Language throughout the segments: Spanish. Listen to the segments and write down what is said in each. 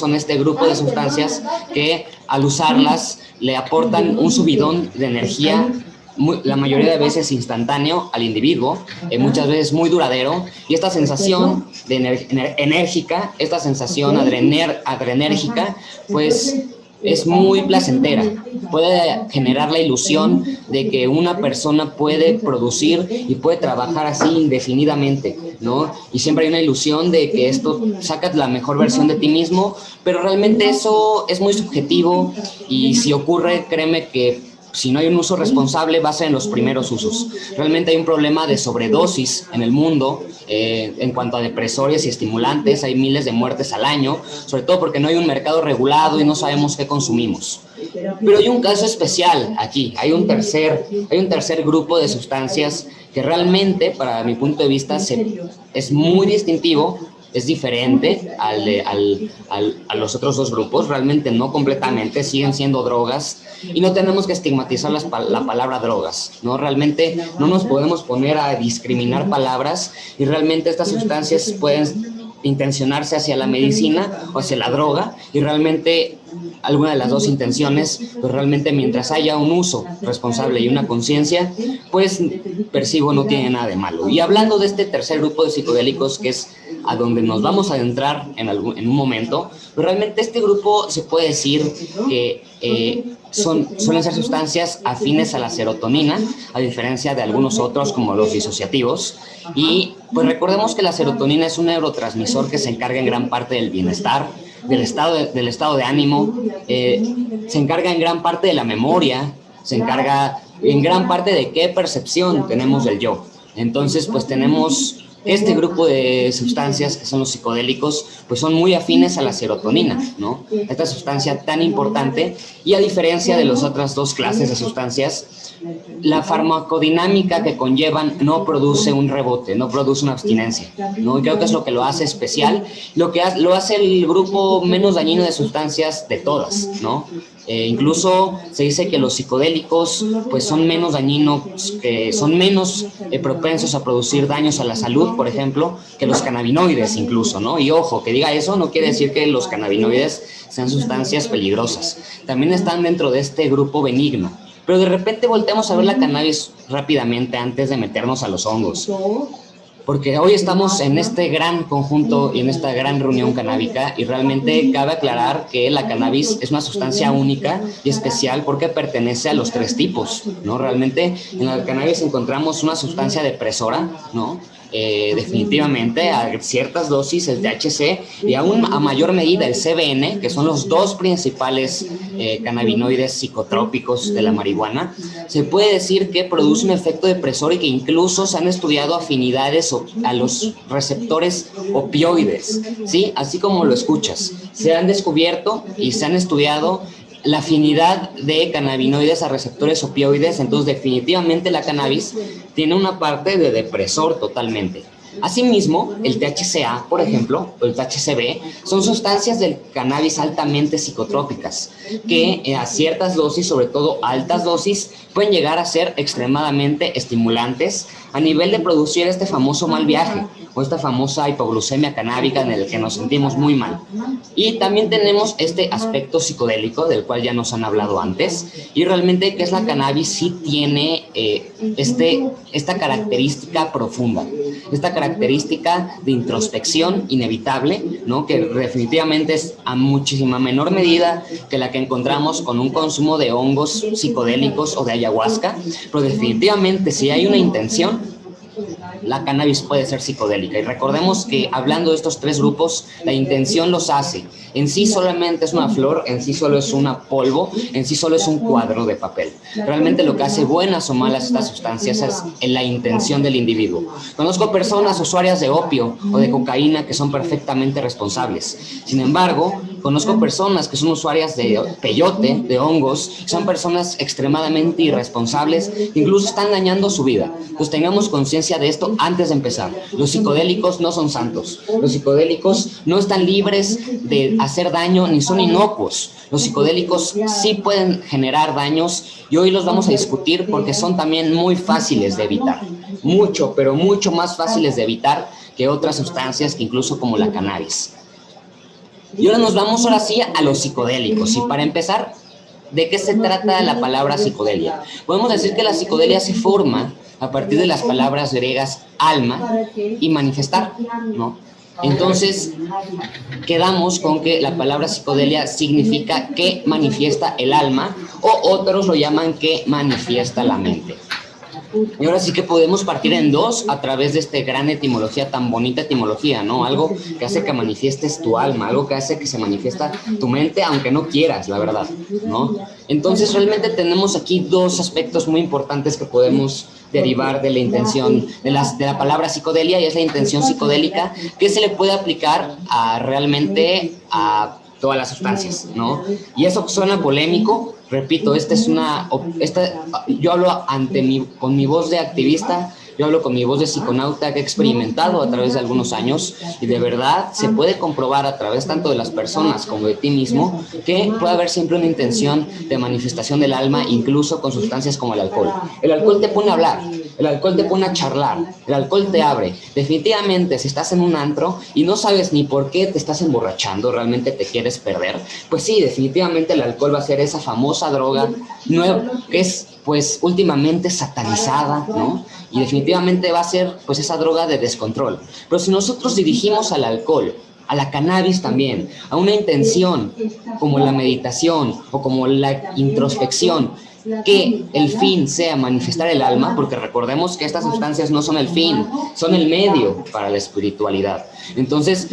son este grupo de sustancias que al usarlas le aportan un subidón de energía, la mayoría de veces instantáneo al individuo, muchas veces muy duradero, y esta sensación de enérgica, esta sensación adrenérgica, pues es muy placentera. Puede generar la ilusión de que una persona puede producir y puede trabajar así indefinidamente, ¿no? Y siempre hay una ilusión de que esto saca la mejor versión de ti mismo, pero realmente eso es muy subjetivo, y si ocurre, créeme que si no hay un uso responsable, va a ser en los primeros usos. Realmente hay un problema de sobredosis en el mundo en cuanto a depresores y estimulantes. Hay miles de muertes al año, sobre todo porque no hay un mercado regulado y no sabemos qué consumimos. Pero hay un caso especial aquí. Hay un tercer grupo de sustancias que realmente, para mi punto de vista, es muy distintivo. Es diferente a los otros dos grupos, realmente no completamente, siguen siendo drogas, y no tenemos que estigmatizar la palabra drogas, ¿no? Realmente no nos podemos poner a discriminar palabras, y realmente estas sustancias pueden intencionarse hacia la medicina o hacia la droga, y realmente alguna de las dos intenciones, pues realmente mientras haya un uso responsable y una conciencia, pues percibo no tiene nada de malo. Y hablando de este tercer grupo de psicodélicos, que es a donde nos vamos a adentrar en un momento, pues realmente este grupo se puede decir que suelen ser sustancias afines a la serotonina, a diferencia de algunos otros como los disociativos. Y pues recordemos que la serotonina es un neurotransmisor que se encarga en gran parte del bienestar, del estado de ánimo, se encarga en gran parte de la memoria, se encarga en gran parte de qué percepción tenemos del yo. Entonces, pues tenemos este grupo de sustancias que son los psicodélicos, pues son muy afines a la serotonina, ¿no? Esta sustancia tan importante, y a diferencia de las otras dos clases de sustancias, la farmacodinámica que conllevan no produce un rebote, no produce una abstinencia, ¿no? Y creo que es lo que lo hace especial, lo hace el grupo menos dañino de sustancias de todas, ¿no? Incluso se dice que los psicodélicos pues son menos dañinos, son menos propensos a producir daños a la salud, por ejemplo, que los cannabinoides incluso, ¿no? Y ojo, que diga eso no quiere decir que los cannabinoides sean sustancias peligrosas. También están dentro de este grupo benigno. Pero de repente volteamos a ver la cannabis rápidamente antes de meternos a los hongos. Porque hoy estamos en este gran conjunto y en esta gran reunión canábica, y realmente cabe aclarar que la cannabis es una sustancia única y especial porque pertenece a los tres tipos, ¿no? Realmente en la cannabis encontramos una sustancia depresora, ¿no? Definitivamente a ciertas dosis el THC, y aún a mayor medida el CBN, que son los dos principales cannabinoides psicotrópicos de la marihuana. Se puede decir que produce un efecto depresor, y que incluso se han estudiado afinidades a los receptores opioides, ¿sí? Así como lo escuchas, se han descubierto y se han estudiado la afinidad de cannabinoides a receptores opioides. Entonces definitivamente la cannabis tiene una parte de depresor totalmente. Asimismo, el THCA, por ejemplo, o el THCV, son sustancias del cannabis altamente psicotrópicas, que a ciertas dosis, sobre todo altas dosis, pueden llegar a ser extremadamente estimulantes a nivel de producir este famoso mal viaje, o esta famosa hipoglucemia canábica en el que nos sentimos muy mal. Y también tenemos este aspecto psicodélico del cual ya nos han hablado antes, y realmente que es la cannabis sí tiene esta característica profunda, esta característica de introspección inevitable, ¿no? Que definitivamente es a muchísima menor medida que la que encontramos con un consumo de hongos psicodélicos o de ayahuasca, pero definitivamente si hay una intención, la cannabis puede ser psicodélica. Y recordemos que hablando de estos tres grupos, la intención los hace. En sí solamente es una flor, en sí solo es un polvo, en sí solo es un cuadro de papel. Realmente lo que hace buenas o malas estas sustancias es en la intención del individuo. Conozco personas usuarias de opio o de cocaína que son perfectamente responsables. Sin embargo, conozco personas que son usuarias de peyote, de hongos, son personas extremadamente irresponsables, incluso están dañando su vida. Pues tengamos conciencia de esto antes de empezar. Los psicodélicos no son santos. Los psicodélicos no están libres de hacer daño ni son inocuos. Los psicodélicos sí pueden generar daños, y hoy los vamos a discutir porque son también muy fáciles de evitar. Mucho, pero mucho más fáciles de evitar que otras sustancias, que incluso como la cannabis. Y ahora nos vamos ahora sí a los psicodélicos. Y para empezar, ¿de qué se trata la palabra psicodelia? Podemos decir que la psicodelia se forma a partir de las palabras griegas alma y manifestar, ¿no? Entonces, quedamos con que la palabra psicodelia significa que manifiesta el alma, o otros lo llaman que manifiesta la mente. Y ahora sí que podemos partir en dos a través de esta gran etimología, tan bonita etimología, ¿no? Algo que hace que manifiestes tu alma, algo que hace que se manifiesta tu mente, aunque no quieras, la verdad, ¿no? Entonces, realmente tenemos aquí dos aspectos muy importantes que podemos derivar de la intención, de la palabra psicodelia, y es la intención psicodélica, que se le puede aplicar realmente a todas las sustancias, ¿no? Y eso suena polémico, repito, yo hablo con mi voz de activista, yo hablo con mi voz de psiconauta que he experimentado a través de algunos años, y de verdad se puede comprobar a través tanto de las personas como de ti mismo que puede haber siempre una intención de manifestación del alma, incluso con sustancias como el alcohol. El alcohol te pone a hablar, el alcohol te pone a charlar, el alcohol te abre. Definitivamente, si estás en un antro y no sabes ni por qué te estás emborrachando, realmente te quieres perder, pues sí, definitivamente el alcohol va a ser esa famosa droga nueva que es pues últimamente satanizada, ¿no? Y definitivamente va a ser pues esa droga de descontrol. Pero si nosotros dirigimos al alcohol, a la cannabis también, a una intención como la meditación o como la introspección, que el fin sea manifestar el alma, porque recordemos que estas sustancias no son el fin, son el medio para la espiritualidad. Entonces,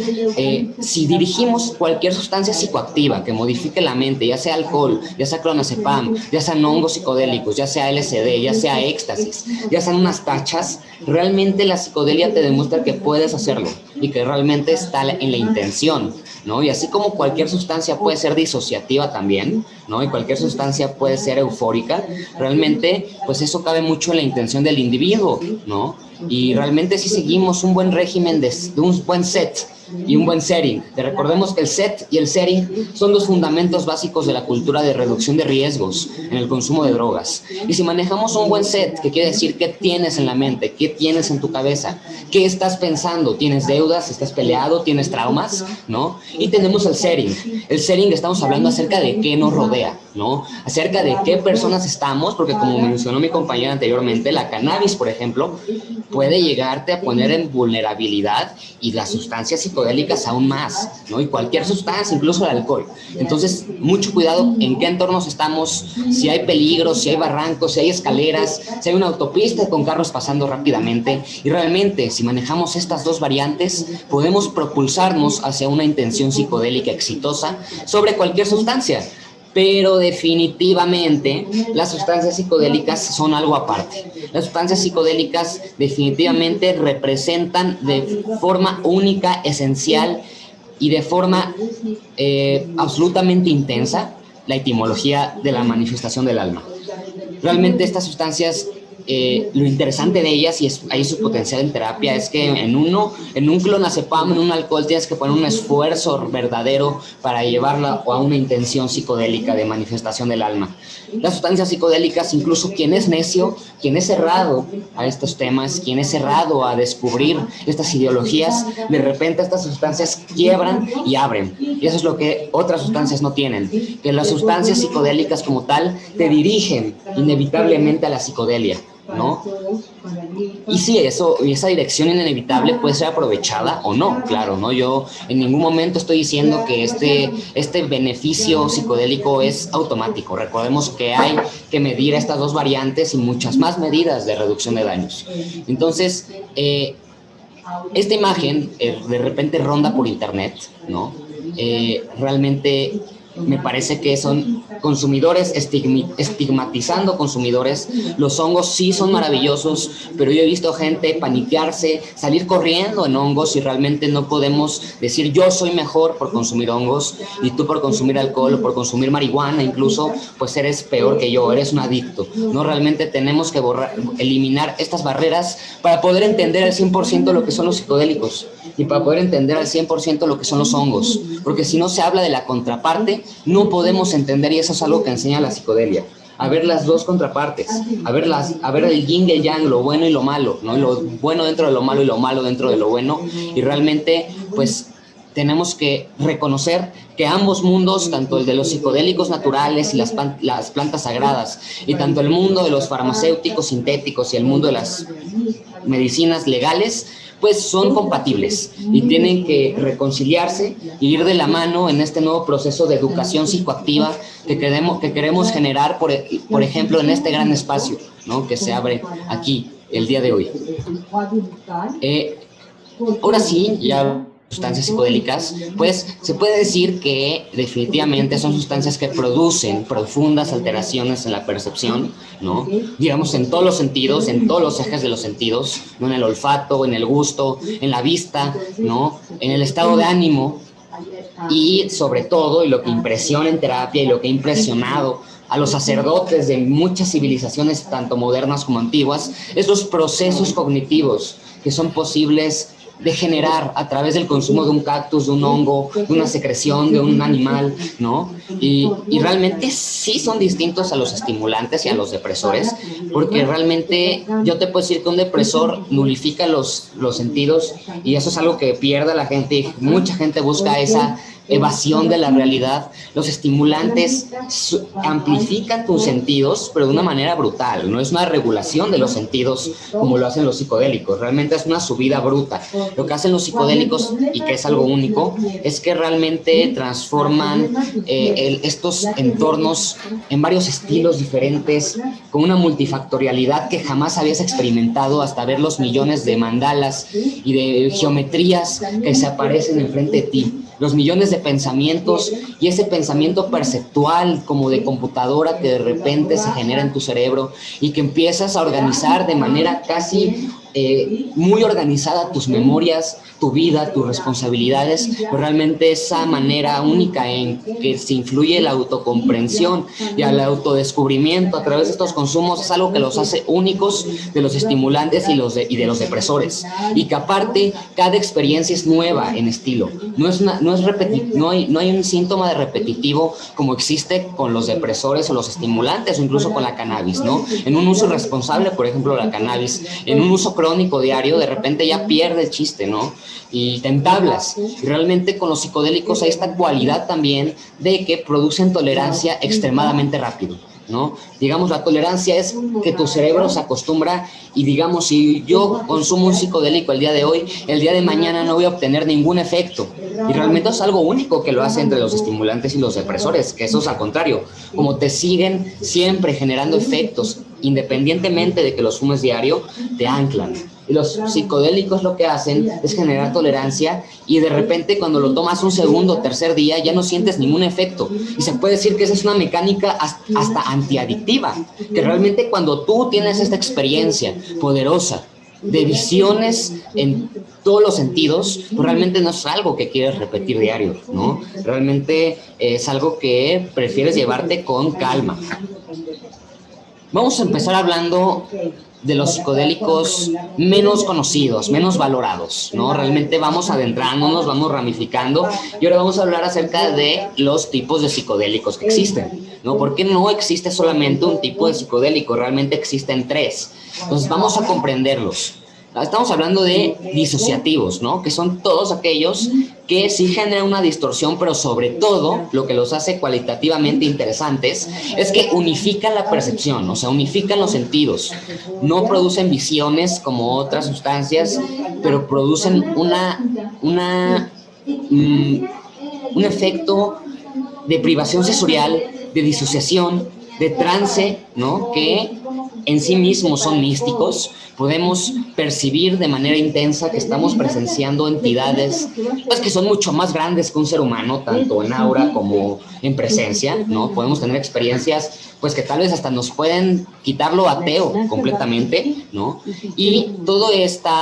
si dirigimos cualquier sustancia psicoactiva que modifique la mente, ya sea alcohol, ya sea clonazepam, ya sean hongos psicodélicos, ya sea LSD, ya sea éxtasis, ya sean unas tachas, realmente la psicodelia te demuestra que puedes hacerlo y que realmente está en la intención, ¿no? Y así como cualquier sustancia puede ser disociativa también, ¿no? Y cualquier sustancia puede ser eufórica, realmente, pues eso cabe mucho en la intención del individuo, ¿no? Y realmente si seguimos un buen régimen de un buen set y un buen setting. Recordemos que el set y el setting son dos fundamentos básicos de la cultura de reducción de riesgos en el consumo de drogas. Y si manejamos un buen set, que quiere decir qué tienes en la mente, qué tienes en tu cabeza, qué estás pensando, tienes deudas, estás peleado, tienes traumas, ¿no? Y tenemos el setting. El setting, estamos hablando acerca de qué nos rodea, ¿no? Acerca de qué personas estamos, porque como mencionó mi compañera anteriormente, la cannabis, por ejemplo, puede llegarte a poner en vulnerabilidad, y las sustancias psicodélicas aún más, ¿no? Y cualquier sustancia, incluso el alcohol. Entonces, mucho cuidado en qué entornos estamos, si hay peligros, si hay barrancos, si hay escaleras, si hay una autopista con carros pasando rápidamente. Y realmente, si manejamos estas dos variantes, podemos propulsarnos hacia una intención psicodélica exitosa sobre cualquier sustancia. Pero definitivamente las sustancias psicodélicas son algo aparte. Las sustancias psicodélicas definitivamente representan de forma única, esencial y de forma absolutamente intensa la etimología de la manifestación del alma. Realmente estas sustancias, lo interesante de ellas, y es ahí su potencial en terapia, es que en un clonazepam, en un alcohol, tienes que poner un esfuerzo verdadero para llevarla a una intención psicodélica de manifestación del alma. Las sustancias psicodélicas, incluso quien es necio, quien es cerrado a estos temas, quien es cerrado a descubrir estas ideologías, de repente estas sustancias quiebran y abren. Y eso es lo que otras sustancias no tienen, que las sustancias psicodélicas como tal te dirigen inevitablemente a la psicodelia, ¿no? Y sí, esa dirección inevitable puede ser aprovechada o no, claro, ¿no? Yo en ningún momento estoy diciendo que este beneficio psicodélico es automático. Recordemos que hay que medir estas dos variantes y muchas más medidas de reducción de daños. Entonces, esta imagen de repente ronda por internet, ¿no? Realmente me parece que son consumidores estigmatizando consumidores. Los hongos sí son maravillosos, pero yo he visto gente paniquearse, salir corriendo en hongos, y realmente no podemos decir yo soy mejor por consumir hongos y tú por consumir alcohol o por consumir marihuana incluso, pues eres peor que yo, eres un adicto. No, realmente tenemos que eliminar estas barreras para poder entender al 100% lo que son los psicodélicos y para poder entender al 100% lo que son los hongos, porque si no se habla de la contraparte, no podemos entender, y eso es algo que enseña la psicodelia, a ver las dos contrapartes, a ver el yin y el yang, lo bueno y lo malo, ¿no? Lo bueno dentro de lo malo y lo malo dentro de lo bueno, y realmente, pues, tenemos que reconocer que ambos mundos, tanto el de los psicodélicos naturales y las plantas sagradas, y tanto el mundo de los farmacéuticos sintéticos y el mundo de las medicinas legales, pues son compatibles y tienen que reconciliarse y ir de la mano en este nuevo proceso de educación psicoactiva que queremos generar, por ejemplo, en este gran espacio, ¿no?, que se abre aquí el día de hoy. Ahora sí, ya sustancias psicodélicas, pues se puede decir que definitivamente son sustancias que producen profundas alteraciones en la percepción, ¿no? Digamos, en todos los sentidos, en todos los ejes de los sentidos, ¿no? En el olfato, en el gusto, en la vista, ¿no? En el estado de ánimo y sobre todo, y lo que impresiona en terapia y lo que ha impresionado a los sacerdotes de muchas civilizaciones, tanto modernas como antiguas, es los procesos cognitivos que son posibles de generar a través del consumo de un cactus, de un hongo, de una secreción, de un animal, ¿no? Y realmente sí son distintos a los estimulantes y a los depresores, porque realmente yo te puedo decir que un depresor nulifica los sentidos y eso es algo que pierde la gente y mucha gente busca esa evasión de la realidad. Los estimulantes amplifican tus sentidos, pero de una manera brutal. No es una regulación de los sentidos como lo hacen los psicodélicos. Realmente es una subida bruta. Lo que hacen los psicodélicos, y que es algo único, es que realmente transforman estos entornos en varios estilos diferentes, con una multifactorialidad que jamás habías experimentado hasta ver los millones de mandalas y de geometrías que se aparecen enfrente de ti. Los millones de pensamientos y ese pensamiento perceptual como de computadora que de repente se genera en tu cerebro y que empiezas a organizar de manera casi muy organizada tus memorias, tu vida, tus responsabilidades, pero realmente esa manera única en que se influye la autocomprensión y el autodescubrimiento a través de estos consumos es algo que los hace únicos de los estimulantes y de los depresores, y que aparte cada experiencia es nueva en estilo, no hay un síntoma de repetitivo como existe con los depresores o los estimulantes o incluso con la cannabis, ¿no? En un uso irresponsable, por ejemplo, la cannabis, en un uso crónico diario, de repente ya pierde el chiste, ¿no? Y te entablas. Y realmente con los psicodélicos hay esta cualidad también de que producen tolerancia extremadamente rápido, ¿no? Digamos, la tolerancia es que tu cerebro se acostumbra y digamos, si yo consumo un psicodélico el día de hoy, el día de mañana no voy a obtener ningún efecto. Y realmente es algo único que lo hace entre los estimulantes y los depresores, que eso es al contrario, como te siguen siempre generando efectos, independientemente de que los fumes diario, te anclan. Y los psicodélicos lo que hacen es generar tolerancia y de repente cuando lo tomas un segundo o tercer día ya no sientes ningún efecto. Y se puede decir que esa es una mecánica hasta antiadictiva, que realmente cuando tú tienes esta experiencia poderosa de visiones en todos los sentidos, pues realmente no es algo que quieres repetir diario, ¿no? Realmente es algo que prefieres llevarte con calma. Vamos a empezar hablando de los psicodélicos menos conocidos, menos valorados, ¿no? Realmente vamos adentrándonos, vamos ramificando y ahora vamos a hablar acerca de los tipos de psicodélicos que existen, ¿no? Porque no existe solamente un tipo de psicodélico, realmente existen tres. Entonces vamos a comprenderlos. Estamos hablando de disociativos, ¿no? Que son todos aquellos que sí generan una distorsión, pero sobre todo lo que los hace cualitativamente interesantes es que unifican la percepción, o sea, unifican los sentidos. No producen visiones como otras sustancias, pero producen un efecto de privación sensorial, de disociación, de trance, ¿no? Que en sí mismos son místicos. Podemos percibir de manera intensa que estamos presenciando entidades pues, que son mucho más grandes que un ser humano, tanto en aura como en presencia, ¿no? Podemos tener experiencias pues que tal vez hasta nos pueden quitar lo ateo completamente, ¿no? Y todo este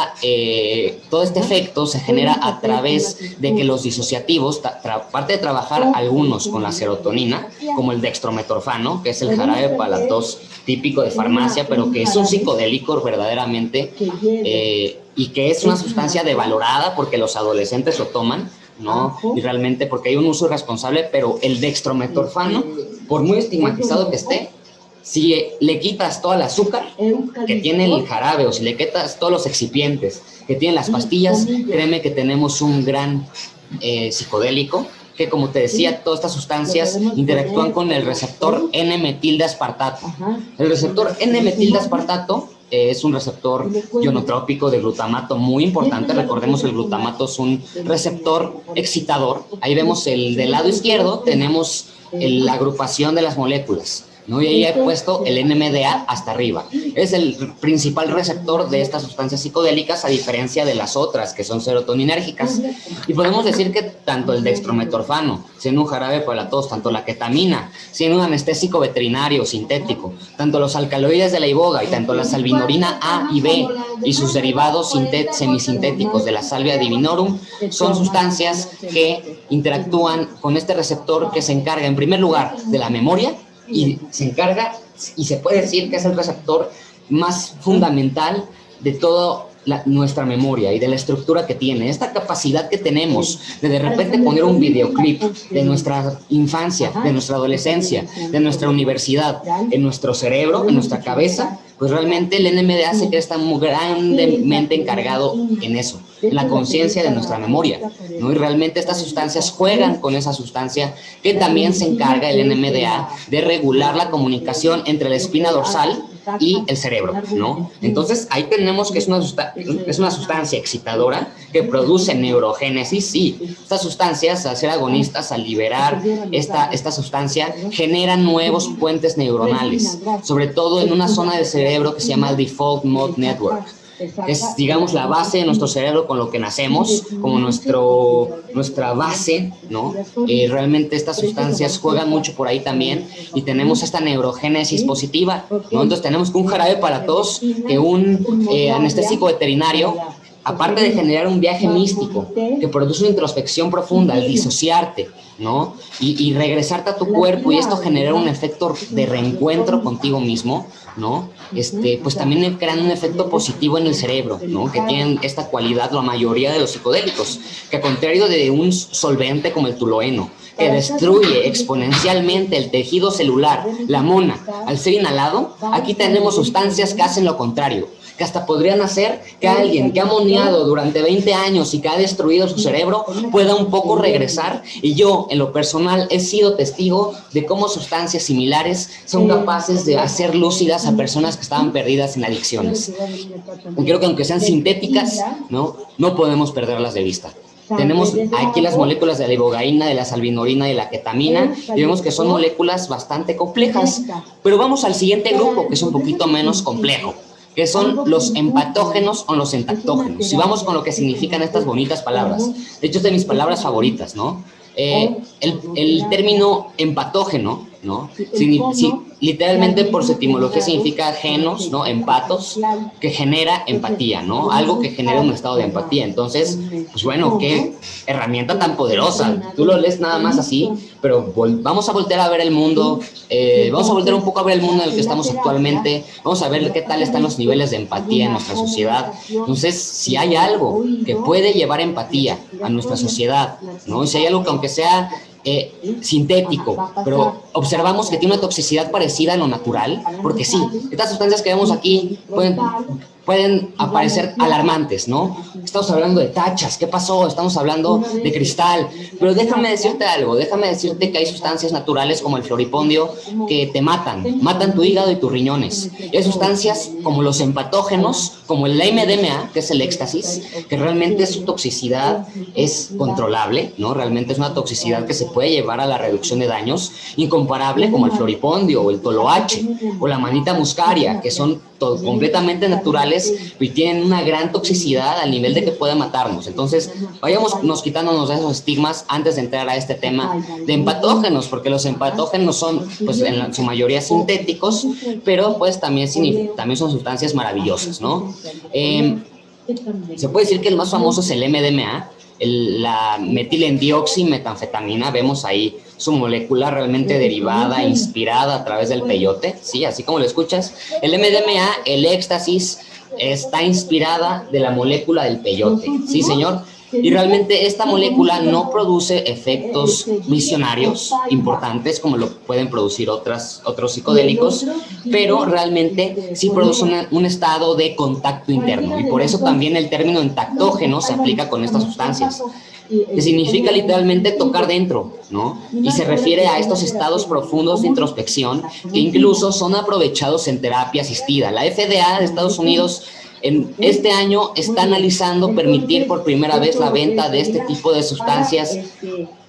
efecto se genera a través de que los disociativos, aparte de trabajar algunos con la serotonina, como el dextrometorfano, que es el jarabe para la tos típico de farmacia, pero que es un psicodélico verdaderamente, y que es una sustancia devalorada porque los adolescentes lo toman, ¿no? Y realmente porque hay un uso irresponsable, pero el dextrometorfano, por muy estigmatizado que esté, si le quitas todo el azúcar que tiene el jarabe o si le quitas todos los excipientes que tienen las pastillas, créeme que tenemos un gran psicodélico, que como te decía, todas estas sustancias interactúan con el receptor N-metildeaspartato. El receptor N-metildeaspartato es un receptor ionotrópico de glutamato muy importante. Recordemos que el glutamato es un receptor excitador. Ahí vemos del lado izquierdo, tenemos la agrupación de las moléculas, ¿no? Y ahí he puesto el NMDA hasta arriba. Es el principal receptor de estas sustancias psicodélicas, a diferencia de las otras que son serotoninérgicas. Y podemos decir que tanto el dextrometorfano, siendo un jarabe para la tos, tanto la ketamina, siendo un anestésico veterinario sintético, tanto los alcaloides de la iboga y tanto la salvinorina A y B y sus derivados semisintéticos de la salvia divinorum, son sustancias que interactúan con este receptor que se encarga en primer lugar de la memoria, y se encarga, y se puede decir que es el receptor más fundamental de toda nuestra memoria y de la estructura que tiene. Esta capacidad que tenemos de repente poner un videoclip de nuestra infancia, de nuestra adolescencia, de nuestra universidad, en nuestro cerebro, en nuestra cabeza, pues realmente el NMDA se cree que está muy grandemente encargado en eso, en la conciencia de nuestra memoria, ¿no? Y realmente estas sustancias juegan con esa sustancia que también se encarga el NMDA de regular la comunicación entre la espina dorsal y el cerebro, ¿no? Entonces ahí tenemos que es una sustancia excitadora que produce neurogénesis. Sí, estas sustancias, al ser agonistas, al liberar esta sustancia, generan nuevos puentes neuronales, sobre todo en una zona del cerebro que se llama el Default Mode Network. Es, digamos, la base de nuestro cerebro con lo que nacemos, como nuestra base, ¿no? Realmente estas sustancias juegan mucho por ahí también y tenemos esta neurogénesis positiva, ¿no? Entonces tenemos que un jarabe para tos, que un anestésico veterinario, aparte de generar un viaje místico que produce una introspección profunda al disociarte, ¿no? Y regresarte a tu cuerpo, y esto genera un efecto de reencuentro contigo mismo, ¿no? Pues también crean un efecto positivo en el cerebro, ¿no? Que tienen esta cualidad la mayoría de los psicodélicos, que a contrario de un solvente como el tolueno, que destruye exponencialmente el tejido celular, la mona, al ser inhalado, aquí tenemos sustancias que hacen lo contrario, que hasta podrían hacer que alguien que ha moneado durante 20 años y que ha destruido su cerebro pueda un poco regresar. Y yo, en lo personal, he sido testigo de cómo sustancias similares son capaces de hacer lúcidas a personas que estaban perdidas en adicciones. Y creo que aunque sean sintéticas, no podemos perderlas de vista. Tenemos aquí las moléculas de la ibogaína, de la salvinorina y de la ketamina, y vemos que son moléculas bastante complejas. Pero vamos al siguiente grupo, que es un poquito menos complejo, que son los empatógenos o los entactógenos. Y vamos con lo que significan estas bonitas palabras. De hecho, es de mis palabras favoritas, ¿no? El término empatógeno, ¿no? Literalmente por su etimología significa genos, ¿no? Empatos, que genera empatía, ¿no? Algo que genera un estado de empatía. Entonces, pues bueno, qué herramienta tan poderosa. Tú lo lees nada más así, pero vamos a voltear a ver el mundo, vamos a voltear un poco a ver el mundo en el que estamos actualmente, vamos a ver qué tal están los niveles de empatía en nuestra sociedad. Entonces, si hay algo que puede llevar empatía a nuestra sociedad, ¿no? Si hay algo que aunque sea sintético, pero observamos que tiene una toxicidad parecida a lo natural, porque sí, estas sustancias que vemos aquí pueden aparecer alarmantes, ¿no? Estamos hablando de tachas, ¿qué pasó? Estamos hablando de cristal, pero déjame decirte algo, déjame decirte que hay sustancias naturales como el floripondio que te matan tu hígado y tus riñones. Y hay sustancias como los empatógenos, como el MDMA, que es el éxtasis, que realmente su toxicidad es controlable, ¿no? Realmente es una toxicidad que se puede llevar a la reducción de daños, incomparable como el floripondio o el toloache o la manita muscaria, que son completamente naturales y tienen una gran toxicidad al nivel de que puede matarnos. Entonces, vayamos quitándonos de esos estigmas antes de entrar a este tema de empatógenos, porque los empatógenos son, pues, en su mayoría sintéticos, pero pues también son sustancias maravillosas, ¿no? Se puede decir que el más famoso es el MDMA, la metilendioximetanfetamina. Vemos ahí su molécula realmente derivada, inspirada a través del peyote, sí, así como lo escuchas. El MDMA, el éxtasis, está inspirada de la molécula del peyote, sí, señor. Y realmente esta molécula no produce efectos visionarios importantes como lo pueden producir otros psicodélicos, pero realmente sí produce un estado de contacto interno, y por eso también el término entactógeno se aplica con estas sustancias. que significa literalmente tocar dentro, ¿no? Y se refiere a estos estados profundos de introspección que incluso son aprovechados en terapia asistida. La FDA de Estados Unidos en este año está analizando permitir por primera vez la venta de este tipo de sustancias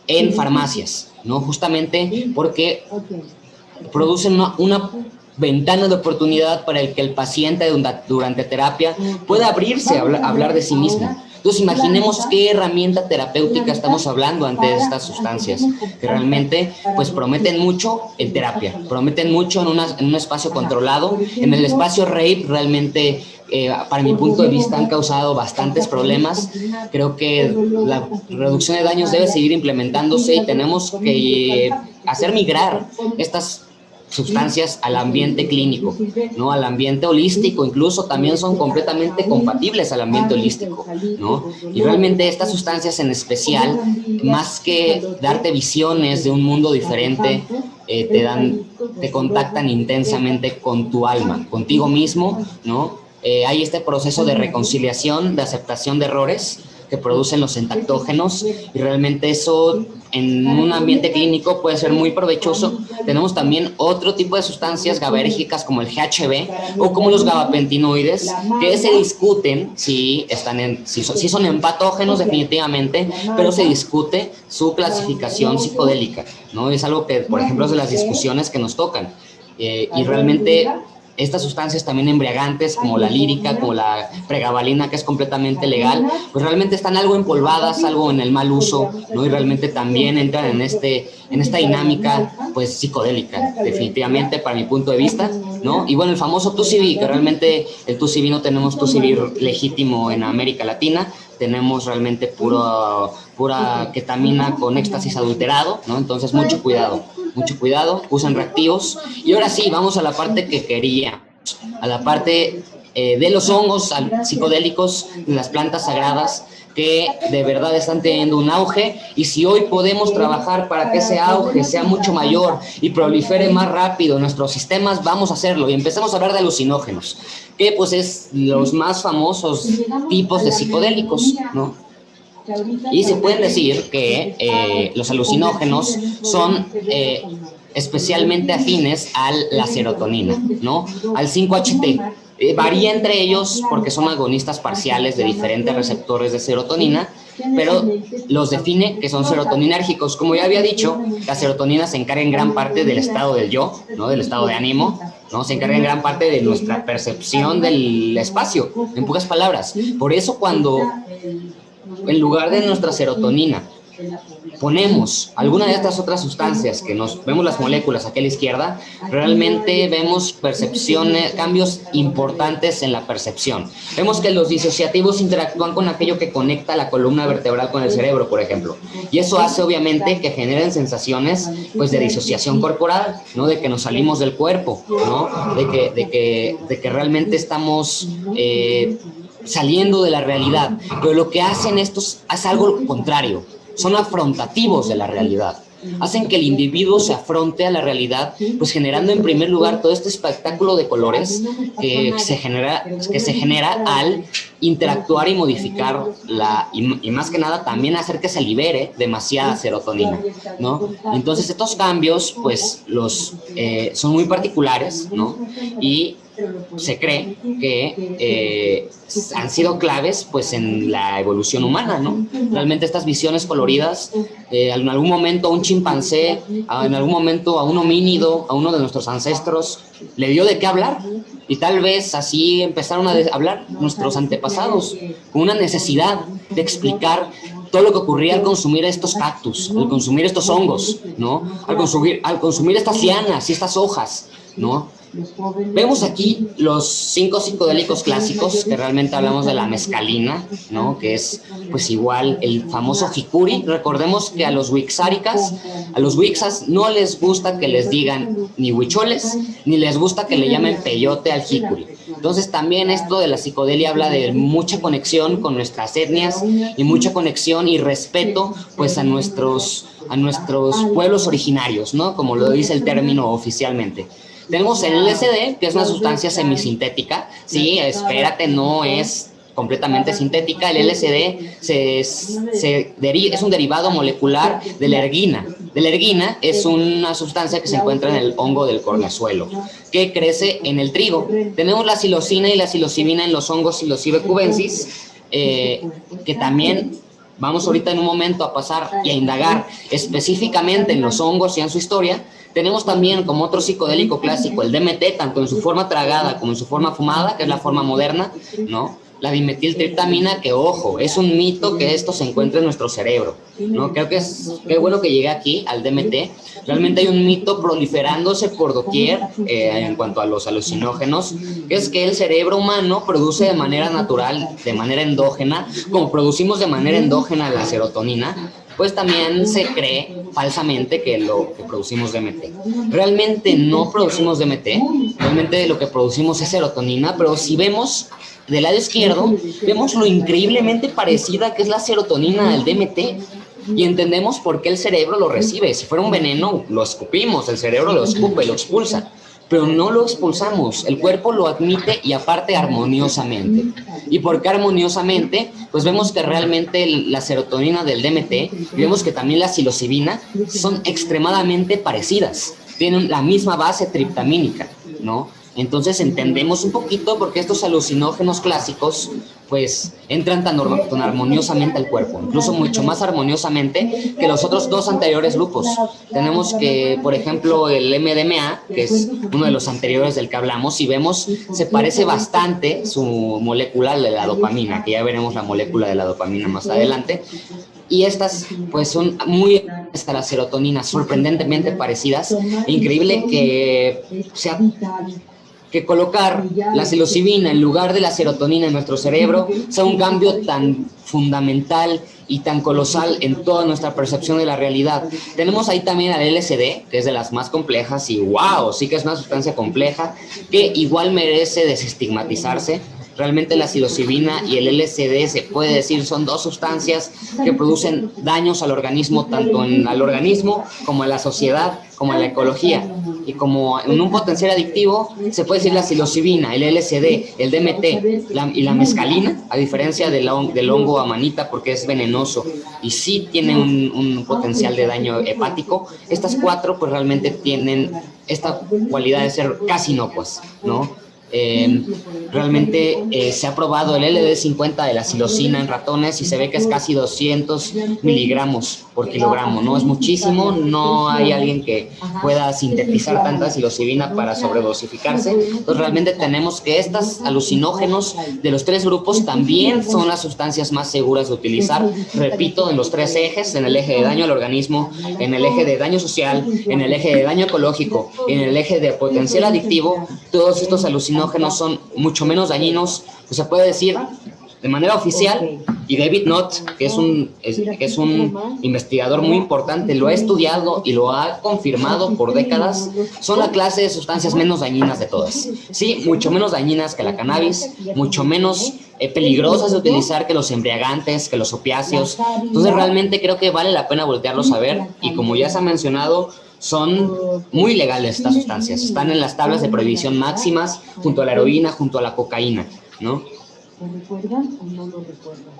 en farmacias, ¿no? Justamente porque producen una ventana de oportunidad para el que el paciente durante terapia pueda abrirse a hablar de sí mismo. Entonces imaginemos qué herramienta terapéutica estamos hablando ante estas sustancias, que realmente pues prometen mucho en terapia, prometen mucho en un espacio controlado. En el espacio rave realmente, para mi punto de vista, han causado bastantes problemas. Creo que la reducción de daños debe seguir implementándose y tenemos que hacer migrar estas sustancias al ambiente clínico, ¿no? Al ambiente holístico, incluso también son completamente compatibles al ambiente holístico, ¿no? Y realmente estas sustancias en especial, más que darte visiones de un mundo diferente, te contactan intensamente con tu alma, contigo mismo, ¿no? Hay este proceso de reconciliación, de aceptación de errores que producen los entactógenos, y realmente eso en un ambiente clínico puede ser muy provechoso. Tenemos también otro tipo de sustancias GABAérgicas como el GHB o como los gabapentinoides, que se discuten si son empatógenos definitivamente, pero se discute su clasificación psicodélica, ¿no? Es algo que, por ejemplo, es de las discusiones que nos tocan. Y realmente estas sustancias también embriagantes como la lírica, como la pregabalina, que es completamente legal, pues realmente están algo empolvadas, algo en el mal uso, ¿no? Y realmente también entran en esta dinámica pues psicodélica, definitivamente, para mi punto de vista, ¿no? Y bueno, el famoso TUCB, que realmente el TUCB no tenemos TUCB legítimo en América Latina, tenemos realmente pura ketamina con éxtasis adulterado, ¿no? Entonces mucho cuidado, usan reactivos. Y ahora sí, vamos a la parte que quería, a la parte de los hongos psicodélicos, de las plantas sagradas, que de verdad están teniendo un auge, y si hoy podemos trabajar para que ese auge sea mucho mayor y prolifere más rápido en nuestros sistemas, vamos a hacerlo. Y empecemos a hablar de alucinógenos, que pues es los más famosos tipos de psicodélicos, ¿no? Y se puede decir que los alucinógenos son especialmente afines a la serotonina, ¿no? Al 5-HT. Varía entre ellos porque son agonistas parciales de diferentes receptores de serotonina, pero los define que son serotoninérgicos. Como ya había dicho, la serotonina se encarga en gran parte del estado del yo, ¿no? Del estado de ánimo, ¿no? Se encarga en gran parte de nuestra percepción del espacio, en pocas palabras. Por eso cuando en lugar de nuestra serotonina ponemos alguna de estas otras sustancias que vemos las moléculas aquí a la izquierda, realmente vemos cambios importantes en la percepción. Vemos que los disociativos interactúan con aquello que conecta la columna vertebral con el cerebro, por ejemplo, y eso hace obviamente que generen sensaciones pues de disociación corporal, ¿no? De que nos salimos del cuerpo, ¿no? De que realmente estamos saliendo de la realidad, pero lo que hacen estos es algo contrario. Son afrontativos de la realidad. Hacen que el individuo se afronte a la realidad, pues generando en primer lugar todo este espectáculo de colores que se genera al interactuar y modificar y más que nada también hacer que se libere demasiada serotonina, ¿no? Entonces estos cambios pues son muy particulares, ¿no? Y se cree que han sido claves pues en la evolución humana, ¿no? Realmente estas visiones coloridas, en algún momento a un chimpancé, en algún momento a un homínido, a uno de nuestros ancestros, le dio de qué hablar, y tal vez así empezaron a hablar nuestros antepasados, con una necesidad de explicar todo lo que ocurría al consumir estos cactus, al consumir estos hongos, ¿no? Al consumir estas lianas y estas hojas, ¿no? Vemos aquí los 5 psicodélicos clásicos, que realmente hablamos de la mescalina, ¿no? Que es pues igual el famoso jicuri. Recordemos que a los wixas no les gusta que les digan ni huicholes, ni les gusta que le llamen peyote al jicuri. Entonces también esto de la psicodelia habla de mucha conexión con nuestras etnias y mucha conexión y respeto pues a nuestros pueblos originarios, ¿no? Como lo dice el término oficialmente. Tenemos el LSD, que es una sustancia semisintética. Sí, espérate, no es completamente sintética. El LSD es un derivado molecular de la ergina. La ergina es una sustancia que se encuentra en el hongo del cornezuelo, que crece en el trigo. Tenemos la psilocina y la psilocibina en los hongos Psilocybe cubensis, que también vamos ahorita en un momento a pasar y a indagar específicamente en los hongos y en su historia. Tenemos también como otro psicodélico clásico el DMT, tanto en su forma tragada como en su forma fumada, que es la forma moderna, ¿no? La dimetiltriptamina, que ojo, es un mito que esto se encuentra en nuestro cerebro, ¿no? Creo que es qué bueno que llegué aquí al DMT. Realmente hay un mito proliferándose por doquier en cuanto a los alucinógenos, que es que el cerebro humano produce de manera natural, de manera endógena, como producimos de manera endógena la serotonina, pues también se cree falsamente que lo que producimos DMT. Realmente no producimos DMT, realmente lo que producimos es serotonina, pero si vemos del lado izquierdo, vemos lo increíblemente parecida que es la serotonina del DMT y entendemos por qué el cerebro lo recibe. Si fuera un veneno, lo escupimos, el cerebro lo escupe, lo expulsa, pero no lo expulsamos, el cuerpo lo admite y aparte armoniosamente. ¿Y por qué armoniosamente? Pues vemos que realmente la serotonina del DMT y vemos que también la psilocibina son extremadamente parecidas, tienen la misma base triptamínica, ¿no? Entonces entendemos un poquito por qué estos alucinógenos clásicos pues entran tan armoniosamente al cuerpo, incluso mucho más armoniosamente que los otros dos anteriores grupos. Tenemos que, por ejemplo, el MDMA, que es uno de los anteriores del que hablamos, y vemos, se parece bastante su molécula de la dopamina, que ya veremos la molécula de la dopamina más adelante, y estas pues son muy hasta la serotonina, sorprendentemente parecidas. Increíble que sea que colocar la psilocibina en lugar de la serotonina en nuestro cerebro sea un cambio tan fundamental y tan colosal en toda nuestra percepción de la realidad. Tenemos ahí también al LSD, que es de las más complejas y wow, sí que es una sustancia compleja que igual merece desestigmatizarse. Realmente la psilocibina y el LSD se puede decir son dos sustancias que producen daños al organismo, tanto al organismo como a la sociedad, como a la ecología. Y como en un potencial adictivo se puede decir la psilocibina, el LSD, el DMT y la mescalina, a diferencia del hongo amanita, porque es venenoso y sí tiene un potencial de daño hepático. Estas cuatro pues realmente tienen esta cualidad de ser casi inocuas, ¿no? Realmente se ha probado el LD50 de la psilocina en ratones y se ve que es casi 200 miligramos por kilogramo, ¿no? Es muchísimo, no hay alguien que pueda sintetizar tanta psilocibina para sobredosificarse. Entonces realmente tenemos que estos alucinógenos de los tres grupos también son las sustancias más seguras de utilizar, repito, en los tres ejes, en el eje de daño al organismo, en el eje de daño social, en el eje de daño ecológico, en el eje de potencial adictivo. Todos estos alucinógenos son mucho menos dañinos, pues se puede decir de manera oficial, y David Nutt, que es un investigador muy importante, lo ha estudiado y lo ha confirmado por décadas, son la clase de sustancias menos dañinas de todas. Sí, mucho menos dañinas que la cannabis, mucho menos peligrosas de utilizar que los embriagantes, que los opiáceos. Entonces realmente creo que vale la pena voltearlos a ver, y como ya se ha mencionado, son muy legales estas sustancias, están en las tablas de prohibición máximas junto a la heroína, junto a la cocaína, ¿no?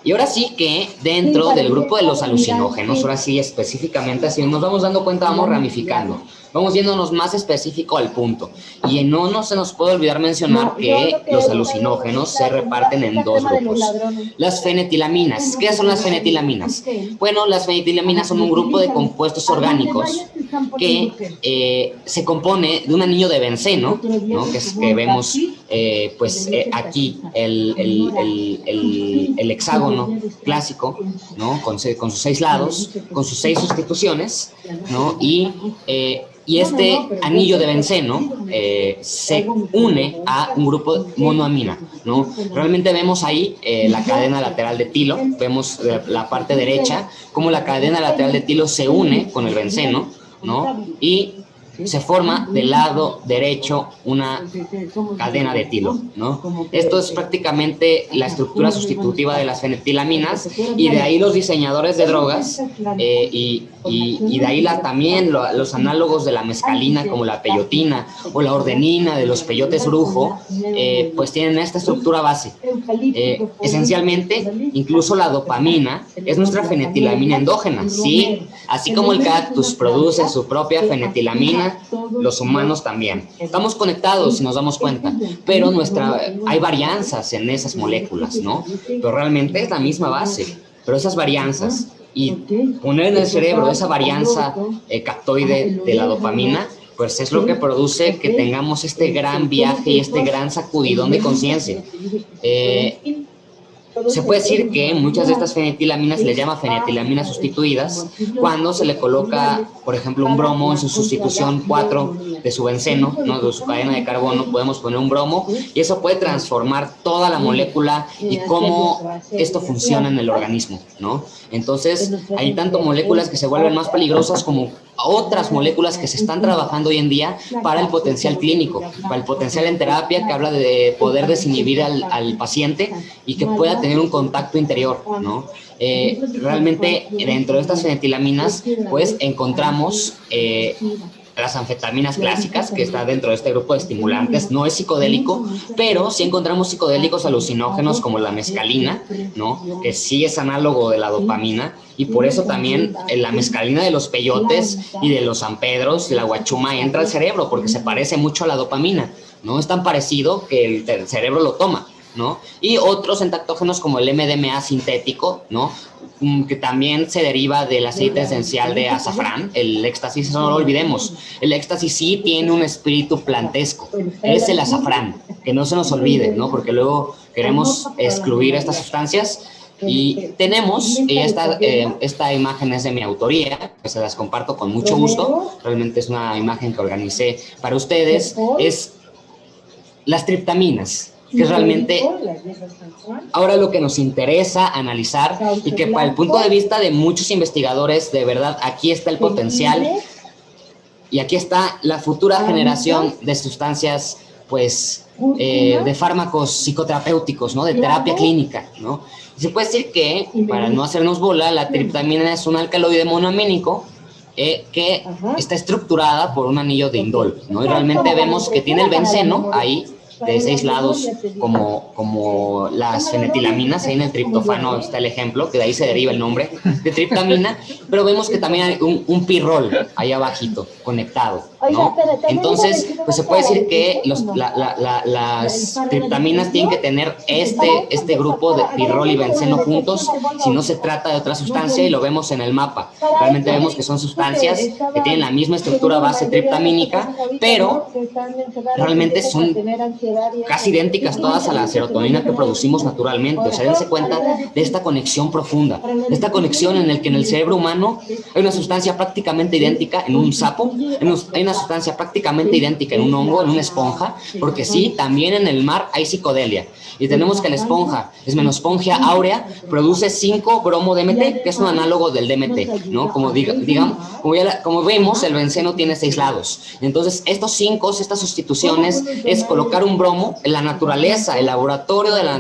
Y ahora sí que dentro del grupo de los alucinógenos, ahora sí específicamente, así nos vamos dando cuenta, vamos ramificando, vamos yéndonos más específico al punto. Y no se nos puede olvidar mencionar que los alucinógenos se reparten en dos grupos. Las fenetilaminas. ¿Qué son las fenetilaminas? Bueno, las fenetilaminas son un grupo de compuestos orgánicos que se compone de un anillo de benceno, ¿no? que vemos aquí el hexágono clásico, ¿no? con sus 6 lados, con sus 6 sustituciones, ¿no? Y este anillo de benceno se une a un grupo monoamina, ¿no? Realmente vemos ahí la cadena lateral de tilo, vemos la parte derecha, cómo la cadena lateral de tilo se une con el benceno, ¿no? Y se forma del lado derecho una cadena de etilo, ¿no? Esto es prácticamente la estructura sustitutiva de las fenetilaminas, y de ahí los diseñadores de drogas y de ahí también los análogos de la mescalina, como la peyotina o la ordenina de los peyotes brujo, pues tienen esta estructura base. Esencialmente, incluso la dopamina es nuestra fenetilamina endógena, ¿sí? Así como el cactus produce su propia fenetilamina, los humanos también. Estamos conectados, si nos damos cuenta, pero hay varianzas en esas moléculas, ¿no? Pero realmente es la misma base, pero esas varianzas y poner en el cerebro esa varianza captoide de la dopamina, pues es lo que produce que tengamos este gran viaje y este gran sacudidón de conciencia. Se puede decir que muchas de estas fenetilaminas se les llama fenetilaminas sustituidas cuando se le coloca, por ejemplo, un bromo en su sustitución 4 de su benceno, ¿no? De su cadena de carbono, podemos poner un bromo y eso puede transformar toda la molécula y cómo esto funciona en el organismo, ¿no? Entonces, hay tanto moléculas que se vuelven más peligrosas como otras moléculas que se están trabajando hoy en día para el potencial clínico, para el potencial en terapia, que habla de poder desinhibir al paciente y que pueda tener un contacto interior, ¿no? Realmente dentro de estas fenetilaminas pues encontramos las anfetaminas clásicas, que está dentro de este grupo de estimulantes. No es psicodélico, pero sí encontramos psicodélicos alucinógenos como la mescalina, ¿no? Que sí es análogo de la dopamina, y por eso también la mescalina de los peyotes y de los San Pedros, de la guachuma, entra al cerebro, porque se parece mucho a la dopamina, ¿no? Es tan parecido que el cerebro lo toma, ¿no? Y otros entaktógenos como el MDMA sintético, ¿no? Que también se deriva del aceite esencial de azafrán. El éxtasis, eso no lo olvidemos, el éxtasis sí tiene un espíritu plantesco, es el azafrán, que no se nos olvide, ¿no? Porque luego queremos excluir estas sustancias. Y tenemos, esta imagen es de mi autoría, que se las comparto con mucho gusto, realmente es una imagen que organicé para ustedes, es las triptaminas, que es realmente ahora lo que nos interesa analizar, y que para el punto de vista de muchos investigadores, de verdad, aquí está el potencial y aquí está la futura generación de sustancias, pues, de fármacos psicoterapéuticos, ¿no? De terapia clínica, ¿no? Se puede decir que, para no hacernos bola, la triptamina es un alcaloide monoamínico que está estructurada por un anillo de indol, ¿no? Y realmente vemos que tiene el benceno ahí, de 6 lados, como las fenetilaminas. Ahí en el triptofano está el ejemplo, que de ahí se deriva el nombre de triptamina, pero vemos que también hay un pirrol ahí abajito, conectado, ¿no? Entonces, pues se puede decir que las triptaminas tienen que tener este grupo de pirrol y benceno juntos, si no se trata de otra sustancia, y lo vemos en el mapa. Realmente vemos que son sustancias que tienen la misma estructura base triptamínica, pero realmente son casi idénticas todas a la serotonina que producimos naturalmente. O sea, dense cuenta de esta conexión profunda, de esta conexión en el que en el cerebro humano hay una sustancia prácticamente idéntica en un sapo, hay una sustancia prácticamente idéntica en un hongo, en una esponja, porque sí, también en el mar hay psicodelia. Y tenemos que la esponja, Esmenospongia aurea, produce 5-bromo-DMT, que es un análogo del DMT, ¿no? Como vemos, el benceno tiene 6 lados. Entonces, estas sustituciones es colocar un bromo en la naturaleza, el laboratorio de la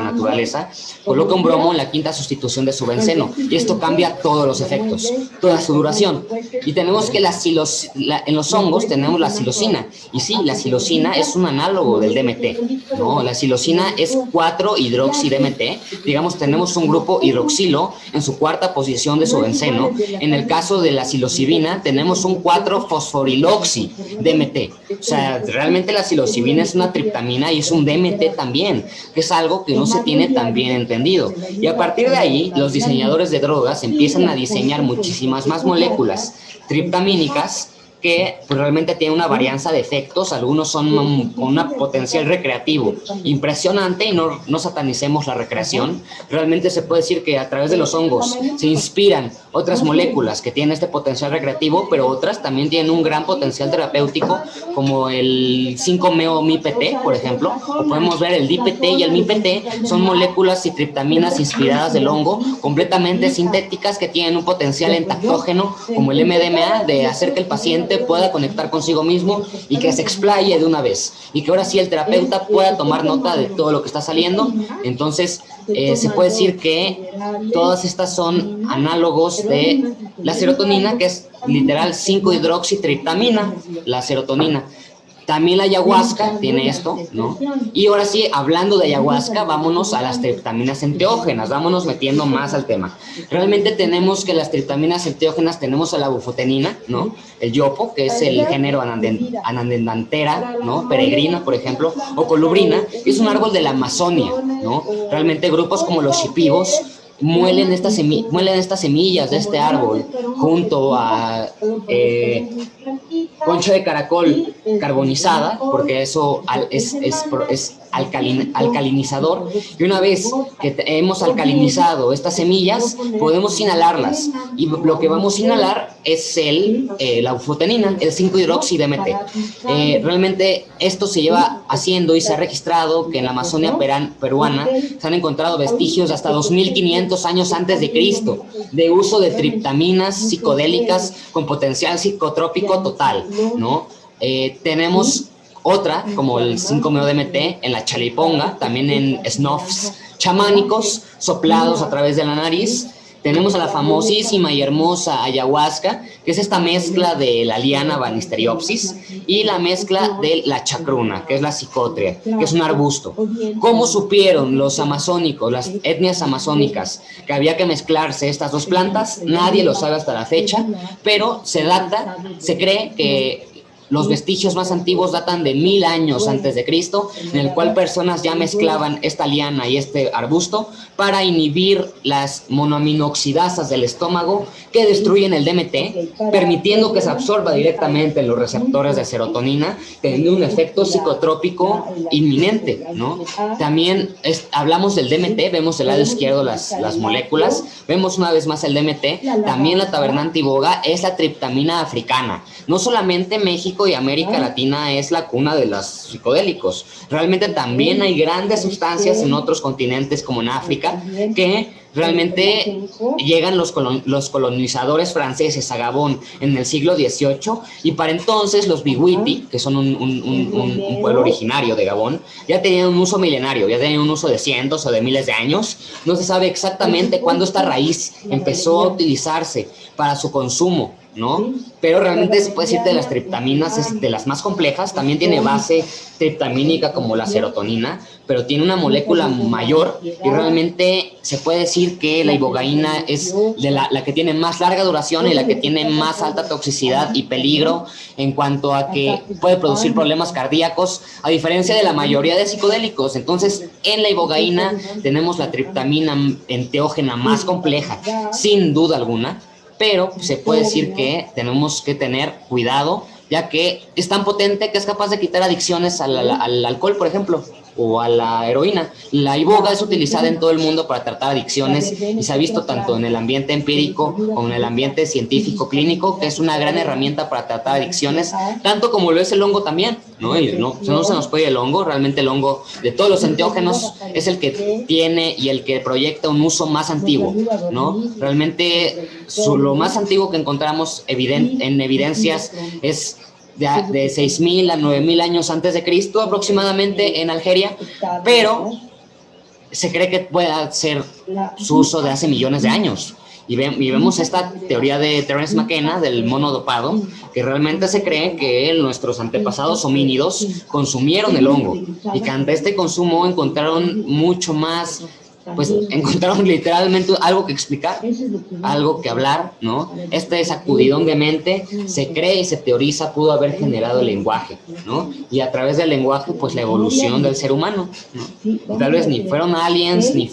naturaleza coloca un bromo en la 5ª sustitución de su benceno, y esto cambia todos los efectos, toda su duración. Y tenemos que en los hongos tenemos la psilocina, y sí, la psilocina es un análogo del DMT, ¿no? La psilocina es 4-hidroxi-DMT, digamos, tenemos un grupo hidroxilo en su 4ª posición de su benceno. En el caso de la psilocibina tenemos un 4-fosforiloxi-DMT. O sea, realmente la psilocibina es una triptamina y es un DMT también, que es algo que no se tiene tan bien entendido. Y a partir de ahí, los diseñadores de drogas empiezan a diseñar muchísimas más moléculas triptamínicas que pues, realmente tienen una varianza de efectos. Algunos son con un potencial recreativo impresionante, y no satanicemos la recreación. Realmente se puede decir que a través de los hongos se inspiran otras moléculas que tienen este potencial recreativo, pero otras también tienen un gran potencial terapéutico, como el 5-meo-MIPT, por ejemplo, o podemos ver el DPT y el MIPT. Son moléculas y triptaminas inspiradas del hongo, completamente sintéticas, que tienen un potencial entaktógeno, como el MDMA, de hacer que el paciente paciente pueda conectar consigo mismo y que se explaye de una vez. Y que ahora sí el terapeuta pueda tomar nota de todo lo que está saliendo. Entonces, se puede decir que todas estas son análogos de la serotonina, que es literal 5-hidroxitriptamina, la serotonina. También la ayahuasca tiene esto, ¿no? Y ahora sí, hablando de ayahuasca, vámonos a las triptaminas enteógenas, vámonos metiendo más al tema. Realmente tenemos que las triptaminas enteógenas, tenemos a la bufotenina, ¿no? El yopo, que es el género Anandendantera, ¿no? Peregrina, por ejemplo, o colubrina, que es un árbol de la Amazonia, ¿no? Realmente grupos como los shipibos muelen estas semillas de este árbol junto a concha de caracol carbonizada, porque eso es alcalinizador, y una vez que hemos alcalinizado estas semillas, podemos inhalarlas, y lo que vamos a inhalar es la bufotenina, el 5-hidroxi-DMT. Realmente esto se lleva haciendo y se ha registrado que en la Amazonia peruana se han encontrado vestigios de hasta 2500 años antes de Cristo de uso de triptaminas psicodélicas con potencial psicotrópico total, ¿no? Tenemos otra, como el 5-MeO-DMT en la chaliponga, también en snuffs chamánicos soplados a través de la nariz. Tenemos a la famosísima y hermosa ayahuasca, que es esta mezcla de la liana Banisteriopsis y la mezcla de la chacruna, que es la psicotria, que es un arbusto. ¿Cómo supieron los amazónicos, las etnias amazónicas, que había que mezclarse estas dos plantas? Nadie lo sabe hasta la fecha, pero se cree que los vestigios más antiguos datan de 1000 años antes de Cristo, en el cual personas ya mezclaban esta liana y este arbusto para inhibir las monoaminoxidasas del estómago que destruyen el DMT, permitiendo que se absorba directamente en los receptores de serotonina, teniendo un efecto psicotrópico inminente, ¿no? También hablamos del DMT, vemos del lado izquierdo las moléculas, vemos una vez más el DMT, también la tabernante iboga es la triptamina africana. No solamente México y América Latina es la cuna de los psicodélicos. Realmente también hay grandes sustancias en otros continentes, como en África, que realmente llegan los colonizadores franceses a Gabón en el siglo XVIII, y para entonces los Bwiti, que son un pueblo originario de Gabón, ya tenían un uso milenario, ya tenían un uso de cientos o de miles de años. No se sabe exactamente cuándo esta raíz empezó a utilizarse para su consumo, ¿no? Pero realmente se puede decir que las triptaminas es de las más complejas, también tiene base triptamínica como la serotonina, pero tiene una molécula mayor, y realmente se puede decir que la ibogaína es de la que tiene más larga duración y la que tiene más alta toxicidad y peligro en cuanto a que puede producir problemas cardíacos, a diferencia de la mayoría de psicodélicos. Entonces, en la ibogaína tenemos la triptamina enteógena más compleja, sin duda alguna, pero se puede decir que tenemos que tener cuidado, ya que es tan potente que es capaz de quitar adicciones al alcohol, por ejemplo, o a la heroína. La iboga es utilizada en todo el mundo para tratar adicciones, y se ha visto tanto en el ambiente empírico como en el ambiente científico clínico que es una gran herramienta para tratar adicciones, tanto como lo es el hongo también, ¿no? Y no se nos puede el hongo. Realmente el hongo de todos los enteógenos es el que tiene y el que proyecta un uso más antiguo, ¿no? Realmente lo más antiguo que encontramos en evidencias es de 6.000 a 9.000 años antes de Cristo aproximadamente en Algeria, pero se cree que pueda ser su uso de hace millones de años. Y vemos esta teoría de Terence McKenna del mono dopado, que realmente se cree que nuestros antepasados homínidos consumieron el hongo, y que ante este consumo encontraron mucho más, pues encontraron literalmente algo que explicar, algo que hablar, ¿no? Este sacudidón de mente, se cree y se teoriza, pudo haber generado el lenguaje, ¿no? Y a través del lenguaje, pues la evolución del ser humano, ¿no? Tal vez ni fueron aliens, no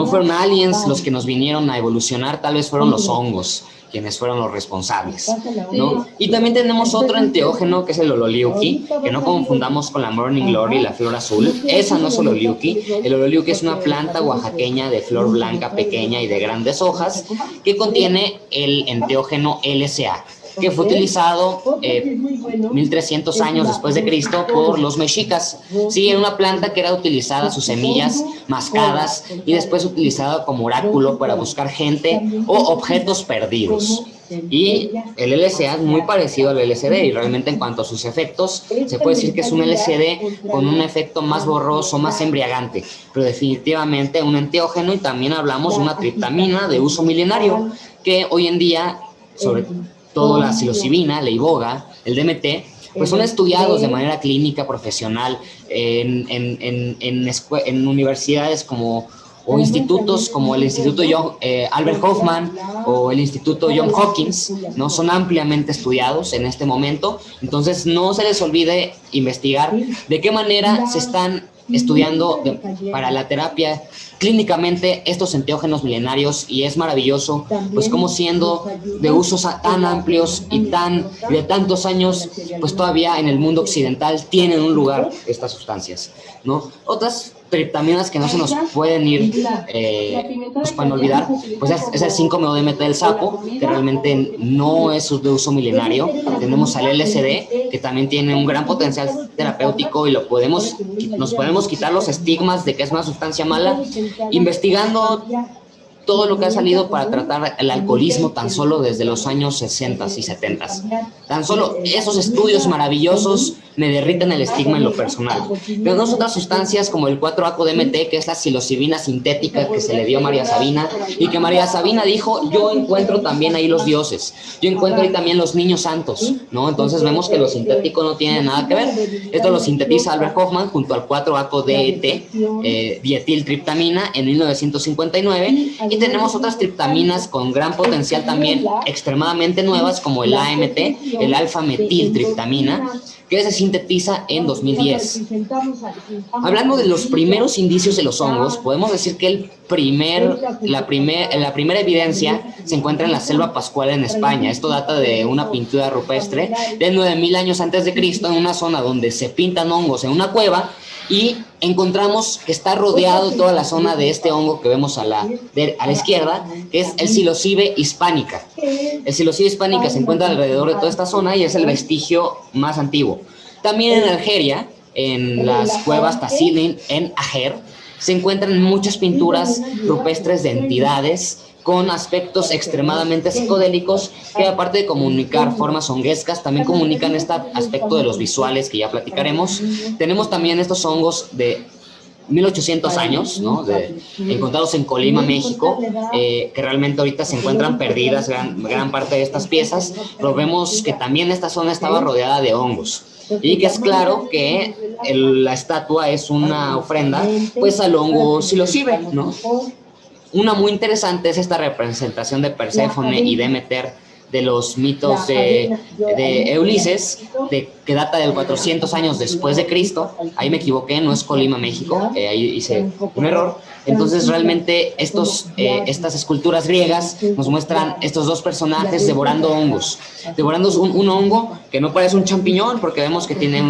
fueron aliens los que nos vinieron a evolucionar, tal vez fueron los hongos quienes fueron los responsables, ¿no? Y también tenemos otro enteógeno que es el ololiuqui, que no confundamos con la Morning Glory, la flor azul. Esa no es ololiuqui. El ololiuqui es una planta oaxaqueña de flor blanca pequeña y de grandes hojas que contiene el enteógeno LSA, que fue utilizado 1300 años después de Cristo por los mexicas. Sí, era una planta que era utilizada, sus semillas mascadas, y después utilizada como oráculo para buscar gente o objetos perdidos. Y el LSD es muy parecido al LSD y realmente en cuanto a sus efectos, se puede decir que es un LSD con un efecto más borroso, más embriagante, pero definitivamente un enteógeno. Y también hablamos de una triptamina de uso milenario, que hoy en día, sobre todo la psilocibina, la iboga, el DMT, pues son estudiados de manera clínica, profesional, en universidades como, o institutos como el Instituto Albert Hoffman o el Instituto John Hopkins, ¿no? Son ampliamente estudiados en este momento. Entonces no se les olvide investigar de qué manera se están estudiando para la terapia clínicamente estos enteógenos milenarios, y es maravilloso pues como siendo de usos tan amplios y de tantos años, pues todavía en el mundo occidental tienen un lugar estas sustancias, ¿no? Otras triptaminas que no se nos pueden ir, nos pueden olvidar, pues es el 5-MeO-DMT del sapo, que realmente no es de uso milenario. Tenemos al LSD, que también tiene un gran potencial terapéutico, y nos podemos quitar los estigmas de que es una sustancia mala, investigando todo lo que ha salido para tratar el alcoholismo tan solo desde los años 60 y 70. Tan solo esos estudios maravillosos me derriten el estigma en lo personal. Tenemos otras sustancias como el 4-ACO-DMT, que es la psilocibina sintética que se le dio a María Sabina, y que María Sabina dijo: yo encuentro también ahí los dioses, yo encuentro ahí también los niños santos, ¿no? Entonces vemos que lo sintético no tiene nada que ver. Esto lo sintetiza Albert Hoffman junto al 4-ACO-DET, dietiltriptamina, en 1959, y tenemos otras triptaminas con gran potencial también, extremadamente nuevas, como el AMT, el alfa-metiltriptamina, que se sintetiza en 2010. Hablando de los primeros indicios de los hongos, podemos decir que la primera evidencia se encuentra en la selva pascual en España. Esto data de una pintura rupestre de 9000 años antes de Cristo, en una zona donde se pintan hongos en una cueva, y encontramos que está rodeado toda la zona de este hongo que vemos a la izquierda, que es el Psilocybe hispanica. El Psilocybe hispanica se encuentra alrededor de toda esta zona y es el vestigio más antiguo. También en Algeria, en las cuevas Tassili en Ager, se encuentran muchas pinturas rupestres de entidades con aspectos extremadamente psicodélicos, que aparte de comunicar formas honguescas, también comunican este aspecto de los visuales que ya platicaremos. Tenemos también estos hongos de 1800 años, ¿no? Encontrados en Colima, México, que realmente ahorita se encuentran perdidas gran parte de estas piezas, pero vemos que también esta zona estaba rodeada de hongos. Y que es claro que la estatua es una ofrenda pues al hongo Psilocybe, ¿no? Una muy interesante es esta representación de Perséfone y Demeter de los mitos de Ulises, que data de 400 años después de Cristo. Ahí me equivoqué, no es Colima, México, ahí hice un error. Entonces realmente estas esculturas griegas nos muestran estos dos personajes devorando hongos, devorando un hongo que no parece un champiñón, porque vemos que tiene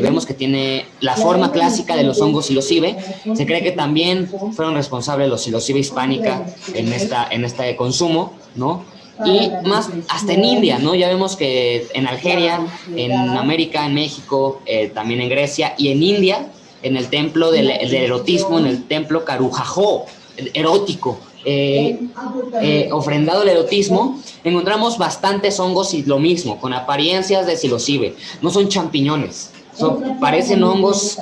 vemos que tiene la forma clásica de los hongos Psilocybe. Se cree que también fueron responsables los Psilocybe hispanica en este consumo, ¿no? Y más hasta en India, ¿no? Ya vemos que en Algeria, en América, en México, también en Grecia y en India, en el templo del erotismo, en el templo Carujajó, erótico, ofrendado el erotismo, encontramos bastantes hongos y lo mismo, con apariencias de Psilocybe. No son champiñones, parecen hongos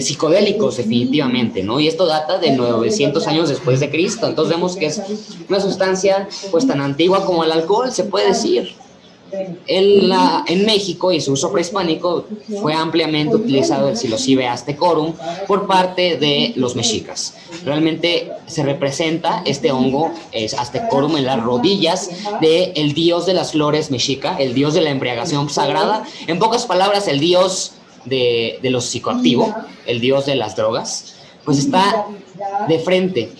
psicodélicos definitivamente, ¿no? Y esto data de 900 años después de Cristo. Entonces vemos que es una sustancia pues tan antigua como el alcohol, se puede decir. En México y su uso prehispánico fue ampliamente utilizado el Psilocybe aztecorum por parte de los mexicas. Realmente se representa este hongo aztecorum en las rodillas del dios de las flores mexica, el dios de la embriagación sagrada. En pocas palabras, el dios de lo psicoactivo, el dios de las drogas, pues está de frente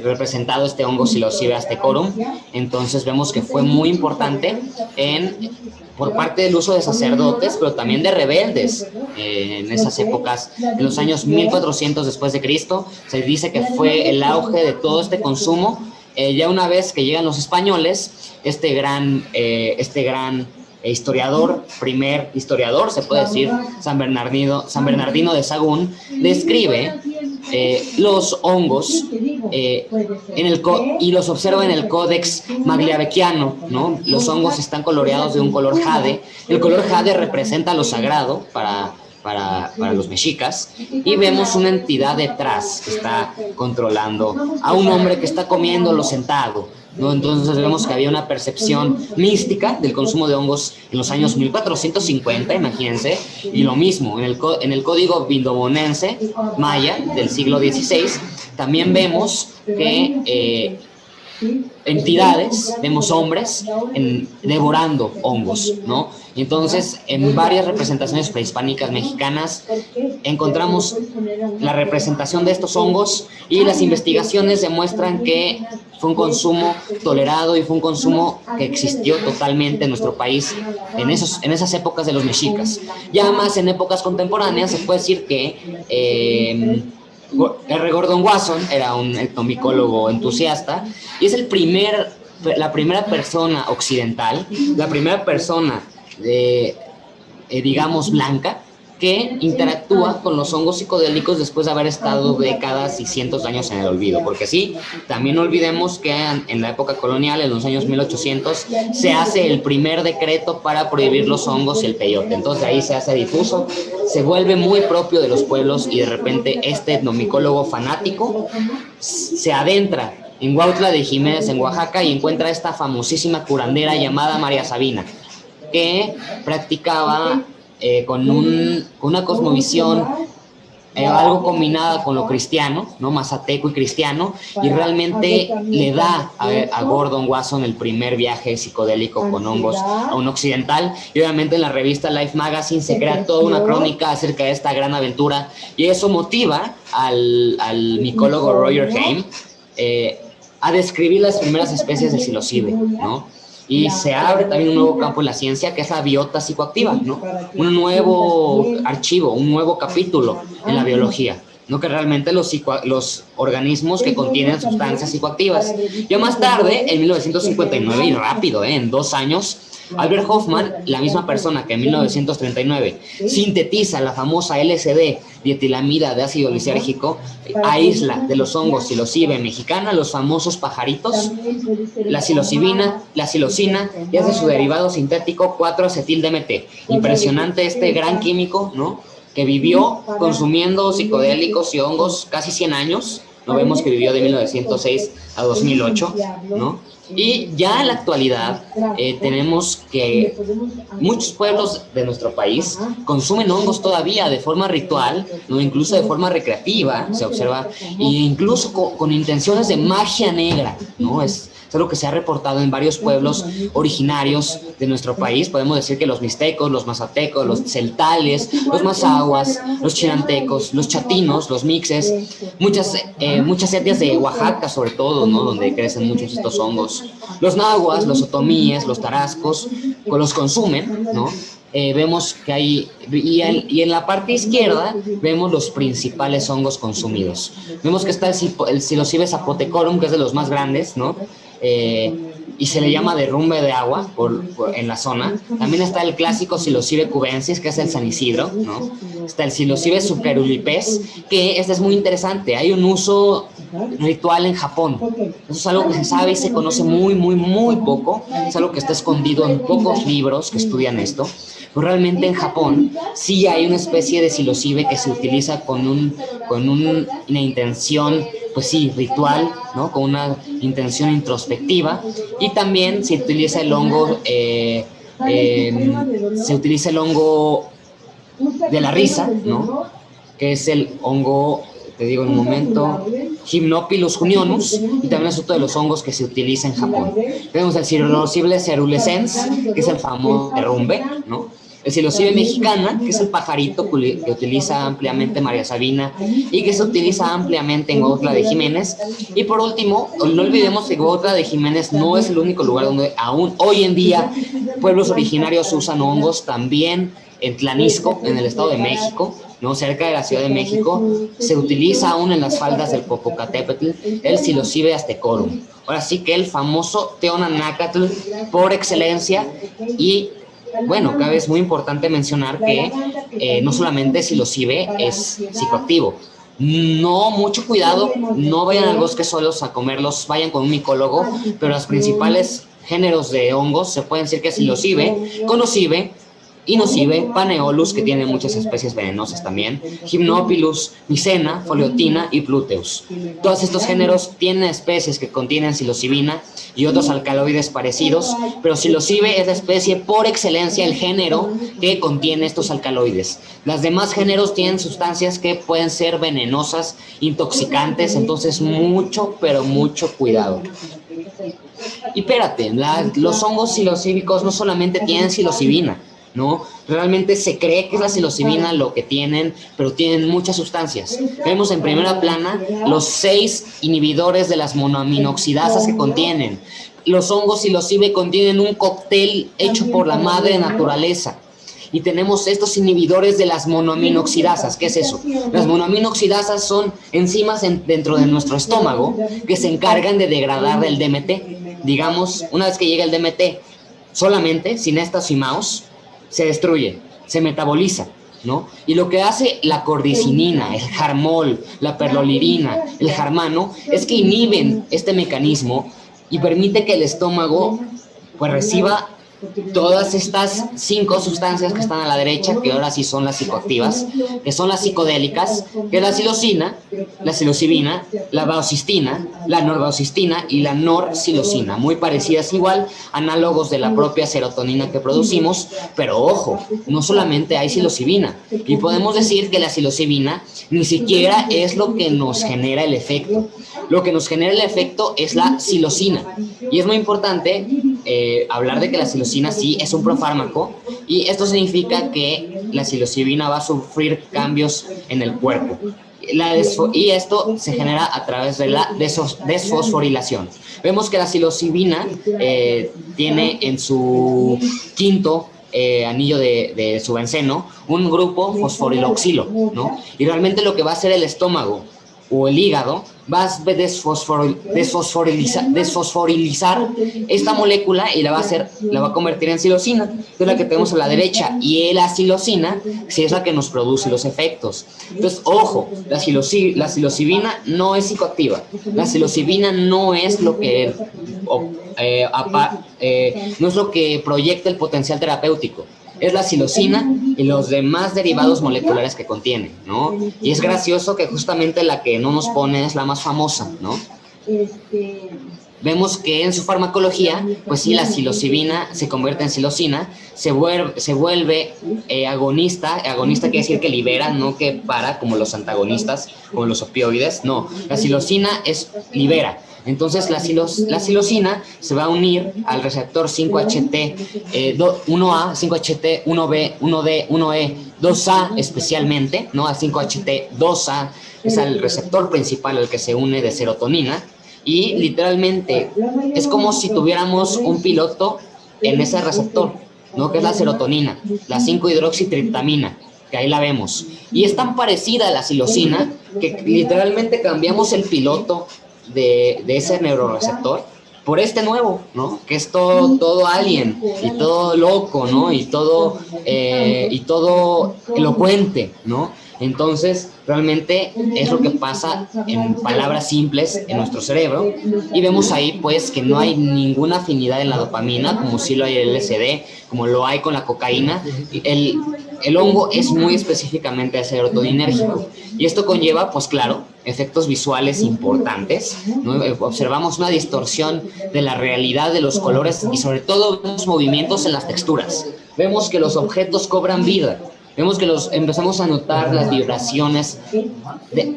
representado este hongo Psilocybe aztecorum. Entonces vemos que fue muy importante por parte del uso de sacerdotes, pero también de rebeldes en esas épocas, en los años 1400 después de Cristo. Se dice que fue el auge de todo este consumo. Ya una vez que llegan los españoles, este gran historiador, se puede decir, San Bernardino de Sahagún, describe los hongos y los observa en el Códex Magliavecchiano, ¿no? Los hongos están coloreados de un color jade. El color jade representa lo sagrado para los mexicas, y vemos una entidad detrás que está controlando a un hombre que está comiéndolo sentado, ¿no? Entonces vemos que había una percepción mística del consumo de hongos en los años 1450, imagínense, y lo mismo en el código vindobonense maya del siglo XVI, también vemos que entidades, vemos hombres devorando hongos, ¿no? Y entonces, en varias representaciones prehispánicas mexicanas encontramos la representación de estos hongos, y las investigaciones demuestran que fue un consumo tolerado y fue un consumo que existió totalmente en nuestro país en esas épocas de los mexicas. Ya más en épocas contemporáneas se puede decir que R. Gordon Wasson era un etnomicólogo entusiasta, y es la primera persona occidental, la primera persona digamos blanca, que interactúa con los hongos psicodélicos después de haber estado décadas y cientos de años en el olvido. Porque sí, también no olvidemos que en la época colonial, en los años 1800, se hace el primer decreto para prohibir los hongos y el peyote. Entonces ahí se hace difuso, se vuelve muy propio de los pueblos, y de repente este etnomicólogo fanático se adentra en Huautla de Jiménez, en Oaxaca, y encuentra esta famosísima curandera llamada María Sabina, que practicaba con una cosmovisión algo combinada con lo cristiano, ¿no? Mazateco y cristiano, y realmente le da a Gordon Wasson el primer viaje psicodélico con hongos a un occidental. Y obviamente en la revista Life Magazine se crea toda una crónica acerca de esta gran aventura, y eso motiva al micólogo Roger Haim a describir las primeras especies de psilocibe, ¿no? Y se abre también un nuevo campo en la ciencia, que es la biota psicoactiva, ¿no? Un nuevo archivo, un nuevo capítulo en la biología, ¿no? Que realmente los organismos que contienen sustancias psicoactivas. Ya más tarde, en 1959, y rápido, en 2 años, Albert Hoffman, la misma persona que en 1939 sintetiza la famosa LSD, dietilamida de ácido lisérgico, aísla de los hongos psilocibe mexicana los famosos pajaritos, la psilocibina, la psilocina, y hace su derivado sintético 4-acetil-DMT. Impresionante este gran químico, ¿no? Que vivió consumiendo psicodélicos y hongos casi 100 años. No vemos que vivió de 1906 a 2008, ¿no? Y ya en la actualidad tenemos que muchos pueblos de nuestro país consumen hongos todavía de forma ritual, ¿no? Incluso de forma recreativa, se observa, e incluso con intenciones de magia negra, ¿no? Es algo que se ha reportado en varios pueblos originarios de nuestro país. Podemos decir que los mixtecos, los mazatecos, los celtales, los mazahuas, los chinantecos, los chatinos, los mixes, muchas etnias de Oaxaca sobre todo, ¿no? Donde crecen muchos estos hongos. Los nahuas, los otomíes, los tarascos, los consumen, ¿no? Vemos que hay, y en la parte izquierda vemos los principales hongos consumidos. Vemos que está el Psilocybe zapotecorum, que es de los más grandes, ¿no? Y se le llama derrumbe de agua en la zona. También está el clásico Psilocybe cubensis, que es el San Isidro, ¿no? Está el Psilocybe subcaerulites, que este es muy interesante. Hay un uso ritual en Japón. Eso es algo que se sabe y se conoce muy, muy, muy poco. Es algo que está escondido en pocos libros que estudian esto. Pero realmente en Japón sí hay una especie de psilocibe que se utiliza con una intención, pues sí, ritual, ¿no? Con una intención introspectiva. Y también se utiliza el hongo, de la risa, ¿no? Que es el hongo, te digo en un momento, Hypnopilus junionus, y también es otro de los hongos que se utiliza en Japón. Tenemos el Psilocybe cerulescens, que es el famoso derrumbe, ¿no? El Psilocybe mexicana, que es el pajarito que utiliza ampliamente María Sabina y que se utiliza ampliamente en Huautla de Jiménez. Y por último, no olvidemos que Huautla de Jiménez no es el único lugar donde aún hoy en día pueblos originarios usan hongos. También en Tlanisco, en el Estado de México, ¿no? Cerca de la Ciudad de México, se utiliza aún en las faldas del Popocatépetl el Psilocybe aztecorum. Ahora sí que el famoso Teonanácatl por excelencia. Y bueno, es muy importante mencionar que no solamente psilocibe es psicoactivo, No, mucho cuidado, no vayan al bosque solos a comerlos, vayan con un micólogo, pero los principales géneros de hongos se pueden decir que es psilocibe, conocibe, Inocibe, Paneolus, que tiene muchas especies venenosas también, Hypnopilus, Micena, Foliotina y Pluteus. Todos estos géneros tienen especies que contienen psilocibina y otros alcaloides parecidos, pero psilocibe es la especie por excelencia, el género que contiene estos alcaloides. Los demás géneros tienen sustancias que pueden ser venenosas, intoxicantes, entonces mucho, pero mucho cuidado. Y espérate, los hongos psilocíbicos no solamente tienen psilocibina, ¿no? Realmente se cree que es la psilocibina lo que tienen, pero tienen muchas sustancias. Vemos en primera plana los 6 inhibidores de las monoaminoxidasas que contienen. Los hongos psilocibe contienen un cóctel hecho por la madre naturaleza. Y tenemos estos inhibidores de las monoaminoxidasas. ¿Qué es eso? Las monoaminoxidasas son enzimas dentro de nuestro estómago que se encargan de degradar el DMT. Digamos, una vez que llega el DMT, solamente, sin estas y mouse, se destruye, se metaboliza, ¿no? Y lo que hace la cordicinina, el jarmol, la perlolirina, el jarmano, es que inhiben este mecanismo y permite que el estómago pues reciba todas estas 5 sustancias que están a la derecha, que ahora sí son las psicoactivas, que son las psicodélicas, que es la psilocina, la psilocibina, la vaocistina, la norvaocistina y la norpsilocina, muy parecidas igual, análogos de la propia serotonina que producimos, pero ojo, no solamente hay psilocibina, y podemos decir que la psilocibina ni siquiera es lo que nos genera el efecto. Lo que nos genera el efecto es la psilocina, y es muy importante hablar de que la psilocina sí es un profármaco, y esto significa que la psilocibina va a sufrir cambios en el cuerpo. Y esto se genera a través de la desfosforilación. Vemos que la psilocibina tiene en su quinto anillo de su benceno un grupo fosforiloxilo, ¿no? Y realmente lo que va a hacer el estómago o el hígado va a desfosforilizar esta molécula y la va a convertir en psilocina, que es la que tenemos a la derecha, y la psilocina sí es la que nos produce los efectos. Entonces, ojo, la psilocibina no es psicoactiva, la psilocibina no es lo que no es lo que proyecta el potencial terapéutico. Es la psilocina y los demás derivados moleculares que contiene, ¿no? Y es gracioso que justamente la que no nos pone es la más famosa, ¿no? Vemos que en su farmacología, pues sí, la psilocibina se convierte en psilocina, se vuelve agonista. Agonista quiere decir que libera, no que para, como los antagonistas, como los opioides. No, la psilocina libera. Entonces la psilocina se va a unir al receptor 5-HT 1A, 5-HT 1B, 1D, 1E, 2A especialmente, ¿no? Al 5-HT 2A es el receptor principal al que se une de serotonina, y literalmente es como si tuviéramos un piloto en ese receptor, ¿no? Que es la serotonina, la 5-hidroxitriptamina, que ahí la vemos. Y es tan parecida a la psilocina que literalmente cambiamos el piloto de ese neuroreceptor por este nuevo, ¿no? Que es todo alien y todo loco, ¿no? Y todo elocuente, ¿no? Entonces, realmente es lo que pasa en palabras simples en nuestro cerebro, y vemos ahí pues que no hay ninguna afinidad en la dopamina, como sí lo hay en el LSD, como lo hay con la cocaína. El hongo es muy específicamente serotoninérgico, y esto conlleva, pues claro, efectos visuales importantes, ¿no? Observamos una distorsión de la realidad de los colores y sobre todo los movimientos en las texturas. Vemos que los objetos cobran vida. Vemos que empezamos a notar las vibraciones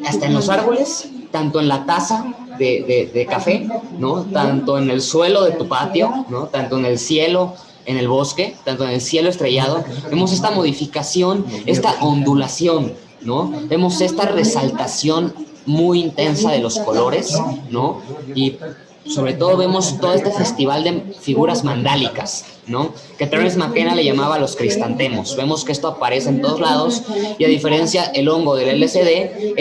hasta en los árboles, tanto en la taza de café, ¿no? Tanto en el suelo de tu patio, ¿no? Tanto en el cielo, en el bosque, tanto en el cielo estrellado. Vemos esta modificación, esta ondulación, ¿no? Vemos esta resaltación muy intensa de los colores, ¿no? Y sobre todo vemos todo este festival de figuras mandálicas, ¿no? Que Terence McKenna le llamaba los cristantemos. Vemos que esto aparece en todos lados, y a diferencia el hongo del LSD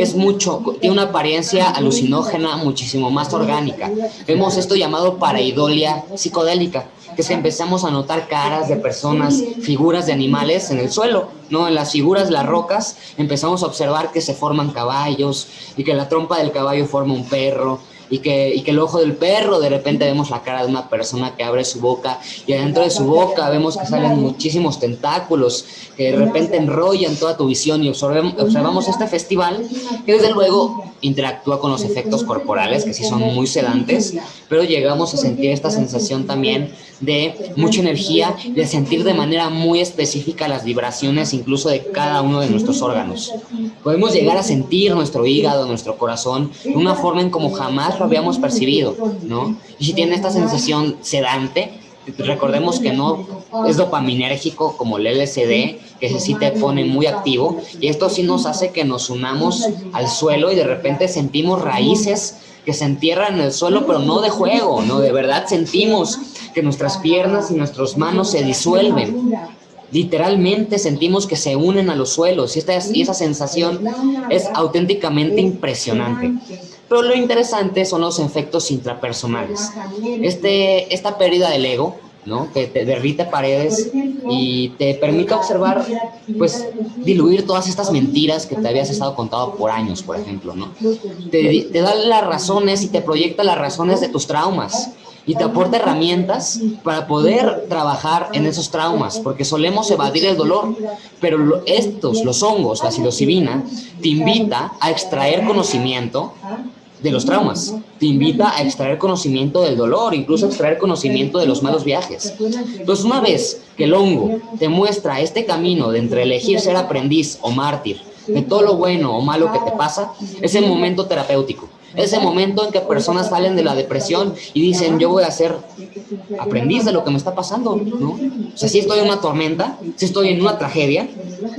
tiene una apariencia alucinógena muchísimo más orgánica. Vemos esto llamado pareidolia psicodélica, que es que empezamos a notar caras de personas, figuras de animales en el suelo, ¿no? En las figuras de las rocas empezamos a observar que se forman caballos y que la trompa del caballo forma un perro. Y que el ojo del perro, de repente vemos la cara de una persona que abre su boca y adentro de su boca vemos que salen muchísimos tentáculos que de repente enrollan toda tu visión y observamos este festival que desde luego interactúa con los efectos corporales que sí son muy sedantes, pero llegamos a sentir esta sensación también de mucha energía, de sentir de manera muy específica las vibraciones incluso de cada uno de nuestros órganos. Podemos llegar a sentir nuestro hígado, nuestro corazón, de una forma en como jamás lo habíamos percibido, ¿no? Y si tiene esta sensación sedante, recordemos que no es dopaminérgico como el LSD, que sí te pone muy activo, y esto sí nos hace que nos unamos al suelo y de repente sentimos raíces que se entierran en el suelo, pero no de juego, no, de verdad sentimos que nuestras piernas y nuestras manos se disuelven. Literalmente sentimos que se unen a los suelos y esa sensación es auténticamente impresionante. Pero lo interesante son los efectos intrapersonales. Esta pérdida del ego, ¿no? Que te derrite paredes y te permite observar, pues, diluir todas estas mentiras que te habías estado contando por años, por ejemplo, ¿no? Te da las razones y te proyecta las razones de tus traumas y te aporta herramientas para poder trabajar en esos traumas, porque solemos evadir el dolor, pero los hongos, la psilocibina, te invita a extraer conocimiento de los traumas, te invita a extraer conocimiento del dolor, incluso a extraer conocimiento de los malos viajes. Entonces, una vez que el hongo te muestra este camino de entre elegir ser aprendiz o mártir, de todo lo bueno o malo que te pasa, es el momento terapéutico. Es el momento en que personas salen de la depresión y dicen, yo voy a ser aprendiz de lo que me está pasando, ¿no? O sea, sí estoy en una tormenta, sí estoy en una tragedia,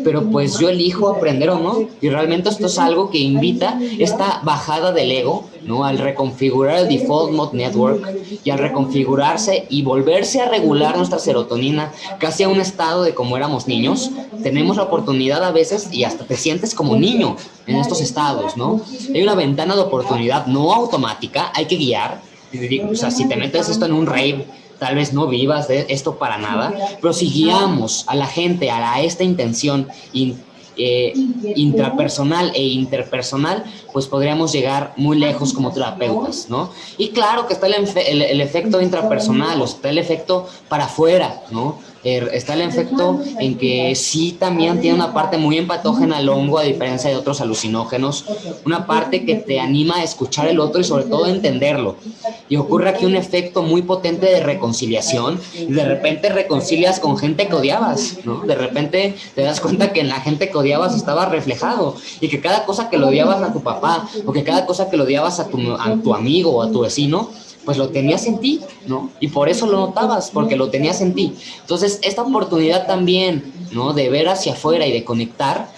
pero pues yo elijo aprender o no. Y realmente esto es algo que invita esta bajada del ego, ¿no? Al reconfigurar el Default Mode Network y al reconfigurarse y volverse a regular nuestra serotonina casi a un estado de como éramos niños, tenemos la oportunidad a veces y hasta te sientes como niño en estos estados, ¿no? Hay una ventana de oportunidad no automática, hay que guiar. O sea, si te metes esto en un rave, tal vez no vivas de esto para nada, pero si guiamos a la gente a esta intención intrapersonal e interpersonal, pues podríamos llegar muy lejos como terapeutas, ¿no? Y claro que está el efecto intrapersonal, o está el efecto para afuera, ¿no? Está el efecto en que sí también tiene una parte muy empatógena el hongo, a diferencia de otros alucinógenos, una parte que te anima a escuchar el otro y sobre todo a entenderlo. Y ocurre aquí un efecto muy potente de reconciliación, y de repente reconcilias con gente que odiabas, ¿no? De repente te das cuenta que en la gente que odiabas estaba reflejado, y que cada cosa que lo odiabas a tu papá, o que cada cosa que lo odiabas a tu amigo o a tu vecino, pues lo tenías en ti, ¿no? Y por eso lo notabas, porque lo tenías en ti. Entonces, esta oportunidad también, ¿no? De ver hacia afuera y de conectar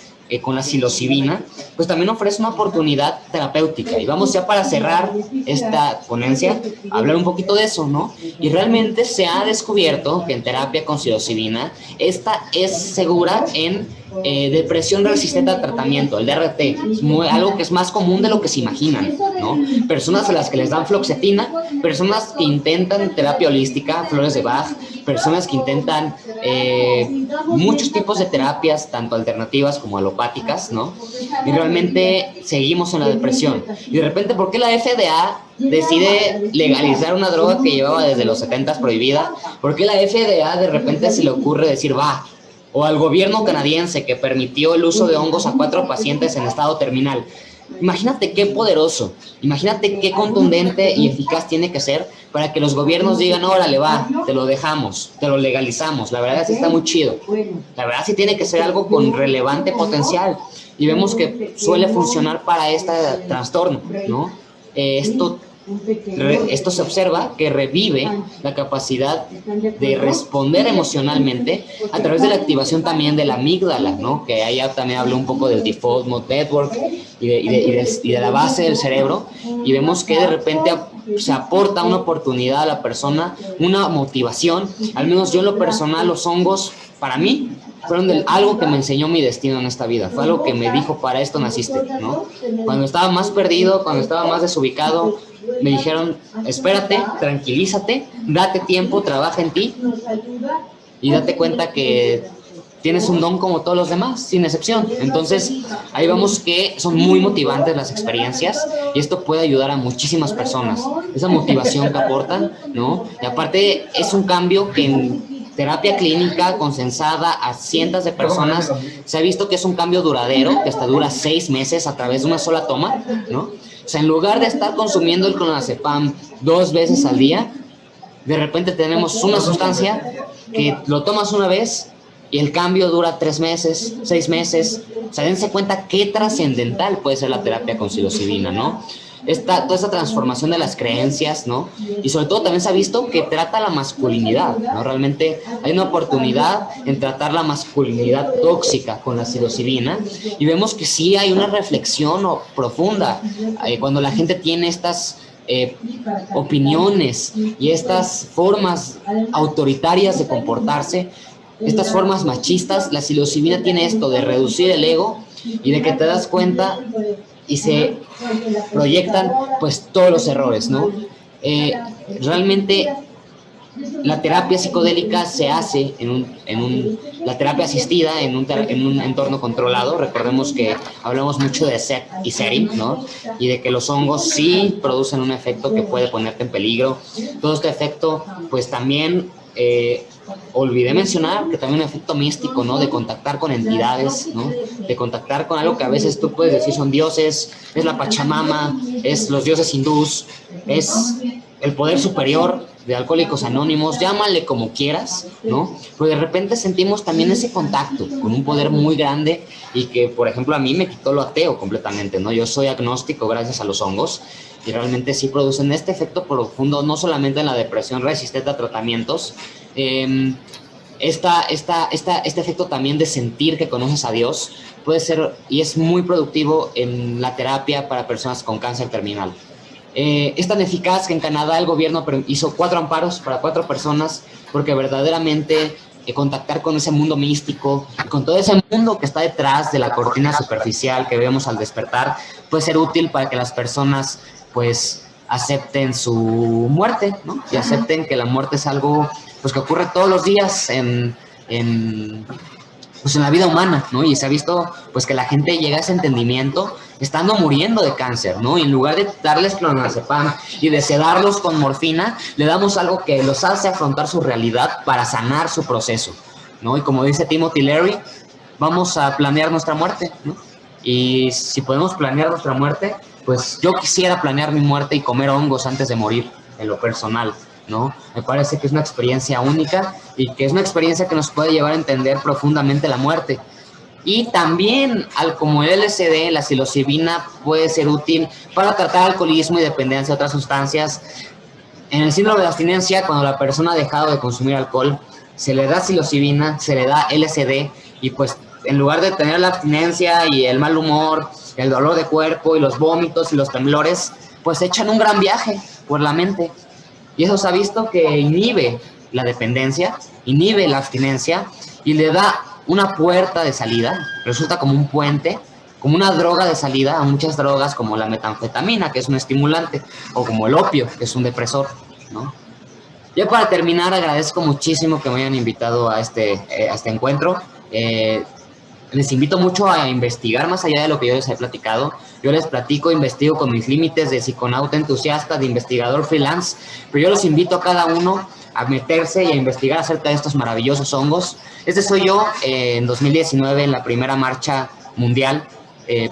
con la psilocibina, pues también ofrece una oportunidad terapéutica. Y vamos ya para cerrar esta ponencia, a hablar un poquito de eso, ¿no? Y realmente se ha descubierto que en terapia con psilocibina, esta es segura en depresión resistente al tratamiento, el DRT, algo que es más común de lo que se imaginan, ¿no? Personas a las que les dan fluoxetina, personas que intentan terapia holística, flores de Bach, personas que intentan muchos tipos de terapias, tanto alternativas como alopáticas, ¿no? Y realmente seguimos en la depresión. Y de repente, ¿por qué la FDA decide legalizar una droga que llevaba desde los 70s prohibida? ¿Por qué la FDA de repente se le ocurre decir, va? O al gobierno canadiense que permitió el uso de hongos a 4 pacientes en estado terminal. Imagínate qué poderoso, imagínate qué contundente y eficaz tiene que ser para que los gobiernos digan, órale, va, te lo dejamos, te lo legalizamos. La verdad sí está muy chido. La verdad sí tiene que ser algo con relevante potencial. Y vemos que suele funcionar para este trastorno, ¿no? Esto se observa que revive la capacidad de responder emocionalmente a través de la activación también de la amígdala, ¿no? Que allá también habló un poco del Default Mode Network y de la base del cerebro, y vemos que de repente se aporta una oportunidad a la persona, una motivación. Al menos yo en lo personal, los hongos, para mí, fueron algo que me enseñó mi destino en esta vida. Fue algo que me dijo, para esto naciste, ¿no? Cuando estaba más perdido, cuando estaba más desubicado, me dijeron, espérate, tranquilízate, date tiempo, trabaja en ti y date cuenta que tienes un don como todos los demás, sin excepción. Entonces, ahí vemos que son muy motivantes las experiencias y esto puede ayudar a muchísimas personas. Esa motivación que aportan, ¿no? Y aparte, es un cambio que en terapia clínica consensada a cientos de personas se ha visto que es un cambio duradero, que hasta dura 6 meses a través de una sola toma, ¿no? O sea, en lugar de estar consumiendo el clonazepam 2 veces al día, de repente tenemos una sustancia que lo tomas una vez y el cambio dura 3 meses, 6 meses. O sea, dense cuenta qué trascendental puede ser la terapia con psilocibina, ¿no? Toda esta transformación de las creencias, ¿no? Y sobre todo también se ha visto que trata la masculinidad, ¿no? Realmente hay una oportunidad en tratar la masculinidad tóxica con la psilocibina y vemos que sí hay una reflexión profunda cuando la gente tiene estas opiniones y estas formas autoritarias de comportarse, estas formas machistas. La psilocibina tiene esto de reducir el ego y de que te das cuenta y se proyectan pues todos los errores, ¿no? Realmente la terapia psicodélica se hace la terapia asistida en un entorno controlado. Recordemos que hablamos mucho de set y setting, ¿no? Y de que los hongos sí producen un efecto que puede ponerte en peligro. Todo este efecto pues también olvidé mencionar que también un efecto místico, ¿no? De contactar con entidades, ¿no? De contactar con algo que a veces tú puedes decir son dioses, es la Pachamama, es los dioses hindús, es el poder superior de Alcohólicos Anónimos, llámale como quieras, ¿no? Pero de repente sentimos también ese contacto con un poder muy grande y que, por ejemplo, a mí me quitó lo ateo completamente, ¿no? Yo soy agnóstico gracias a los hongos y realmente sí producen este efecto profundo, no solamente en la depresión resistente a tratamientos, este efecto también de sentir que conoces a Dios puede ser y es muy productivo en la terapia para personas con cáncer terminal. Es tan eficaz que en Canadá el gobierno hizo 4 amparos para 4 personas porque verdaderamente contactar con ese mundo místico, con todo ese mundo que está detrás de la cortina superficial que vemos al despertar, puede ser útil para que las personas pues acepten su muerte, ¿no? Y acepten que la muerte es algo pues que ocurre todos los días pues en la vida humana, ¿no? Y se ha visto pues que la gente llega a ese entendimiento estando muriendo de cáncer, ¿no? Y en lugar de darles clonazepam y de sedarlos con morfina, le damos algo que los hace afrontar su realidad para sanar su proceso, ¿no? Y como dice Timothy Leary, vamos a planear nuestra muerte, ¿no? Y si podemos planear nuestra muerte, pues yo quisiera planear mi muerte y comer hongos antes de morir, en lo personal, ¿no? Me parece que es una experiencia única y que es una experiencia que nos puede llevar a entender profundamente la muerte. Y también, como el LSD, la psilocibina puede ser útil para tratar alcoholismo y dependencia de otras sustancias. En el síndrome de abstinencia, cuando la persona ha dejado de consumir alcohol, se le da psilocibina, se le da LSD y pues en lugar de tener la abstinencia y el mal humor, el dolor de cuerpo y los vómitos y los temblores, pues echan un gran viaje por la mente. Y eso se ha visto que inhibe la dependencia, inhibe la abstinencia y le da una puerta de salida, resulta como un puente, como una droga de salida a muchas drogas como la metanfetamina, que es un estimulante, o como el opio, que es un depresor, ¿no? Ya para terminar, agradezco muchísimo que me hayan invitado a este encuentro. Les invito mucho a investigar más allá de lo que yo les he platicado. Yo les platico, investigo con mis límites de psiconauta entusiasta, de investigador freelance, pero yo los invito a cada uno a meterse y a investigar acerca de estos maravillosos hongos. Este soy yo en 2019 en la primera marcha mundial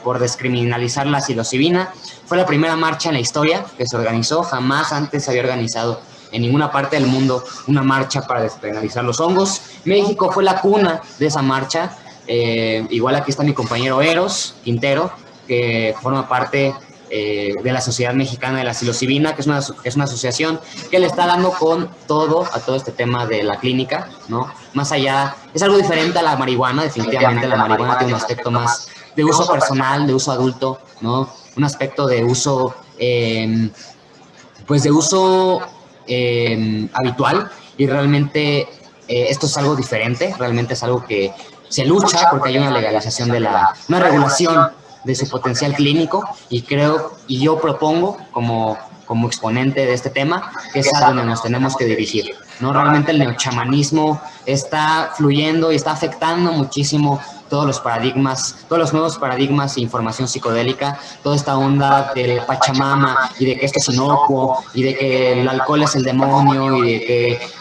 por descriminalizar la psilocibina. Fue la primera marcha en la historia que se organizó, jamás antes se había organizado en ninguna parte del mundo una marcha para despenalizar los hongos. México fue la cuna de esa marcha. Igual aquí está mi compañero Eros Quintero, que forma parte de la Sociedad Mexicana de la Psilocibina, que es una asociación que le está dando con todo a todo este tema de la clínica, ¿no? Más allá, es algo diferente a la marihuana, definitivamente la marihuana tiene un aspecto más de uso personal, de uso adulto, ¿no? Un aspecto de uso, pues de uso habitual, y realmente esto es algo diferente, realmente es algo que se lucha porque hay una legalización una regulación de su potencial clínico, y yo propongo como como exponente de este tema, que es a donde nos tenemos que dirigir, ¿no? Realmente el neochamanismo está fluyendo y está afectando muchísimo todos los paradigmas, todos los nuevos paradigmas de información psicodélica, toda esta onda del Pachamama y de que esto es inocuo y de que el alcohol es el demonio y de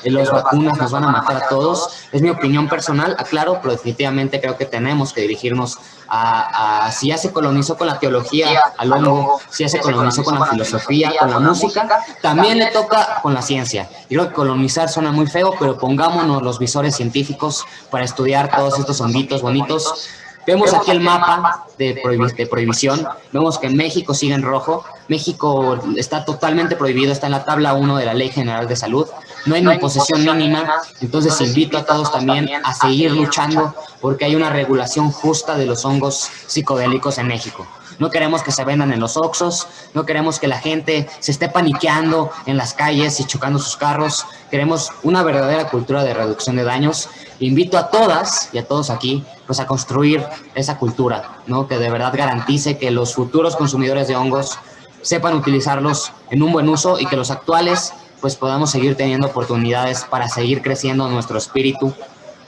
que las vacunas nos van a matar a todos. Es mi opinión personal, aclaro, pero definitivamente creo que tenemos que dirigirnos a si ya se colonizó con la teología al hongo, si ya se colonizó con la filosofía, con la música, también le toca con la ciencia. Y creo que colonizar suena muy feo, pero pongámonos los visores científicos para estudiar todos estos honguitos bonitos. Vemos aquí el mapa de prohibición, vemos que México sigue en rojo, México está totalmente prohibido, está en la tabla 1 de la Ley General de Salud, no hay ni posesión mínima, entonces invito a todos también a seguir luchando porque hay una regulación justa de los hongos psicodélicos en México. No queremos que se vendan en los Oxxos, no queremos que la gente se esté paniqueando en las calles y chocando sus carros. Queremos una verdadera cultura de reducción de daños. Invito a todas y a todos aquí pues a construir esa cultura, ¿no? Que de verdad garantice que los futuros consumidores de hongos sepan utilizarlos en un buen uso y que los actuales pues podamos seguir teniendo oportunidades para seguir creciendo nuestro espíritu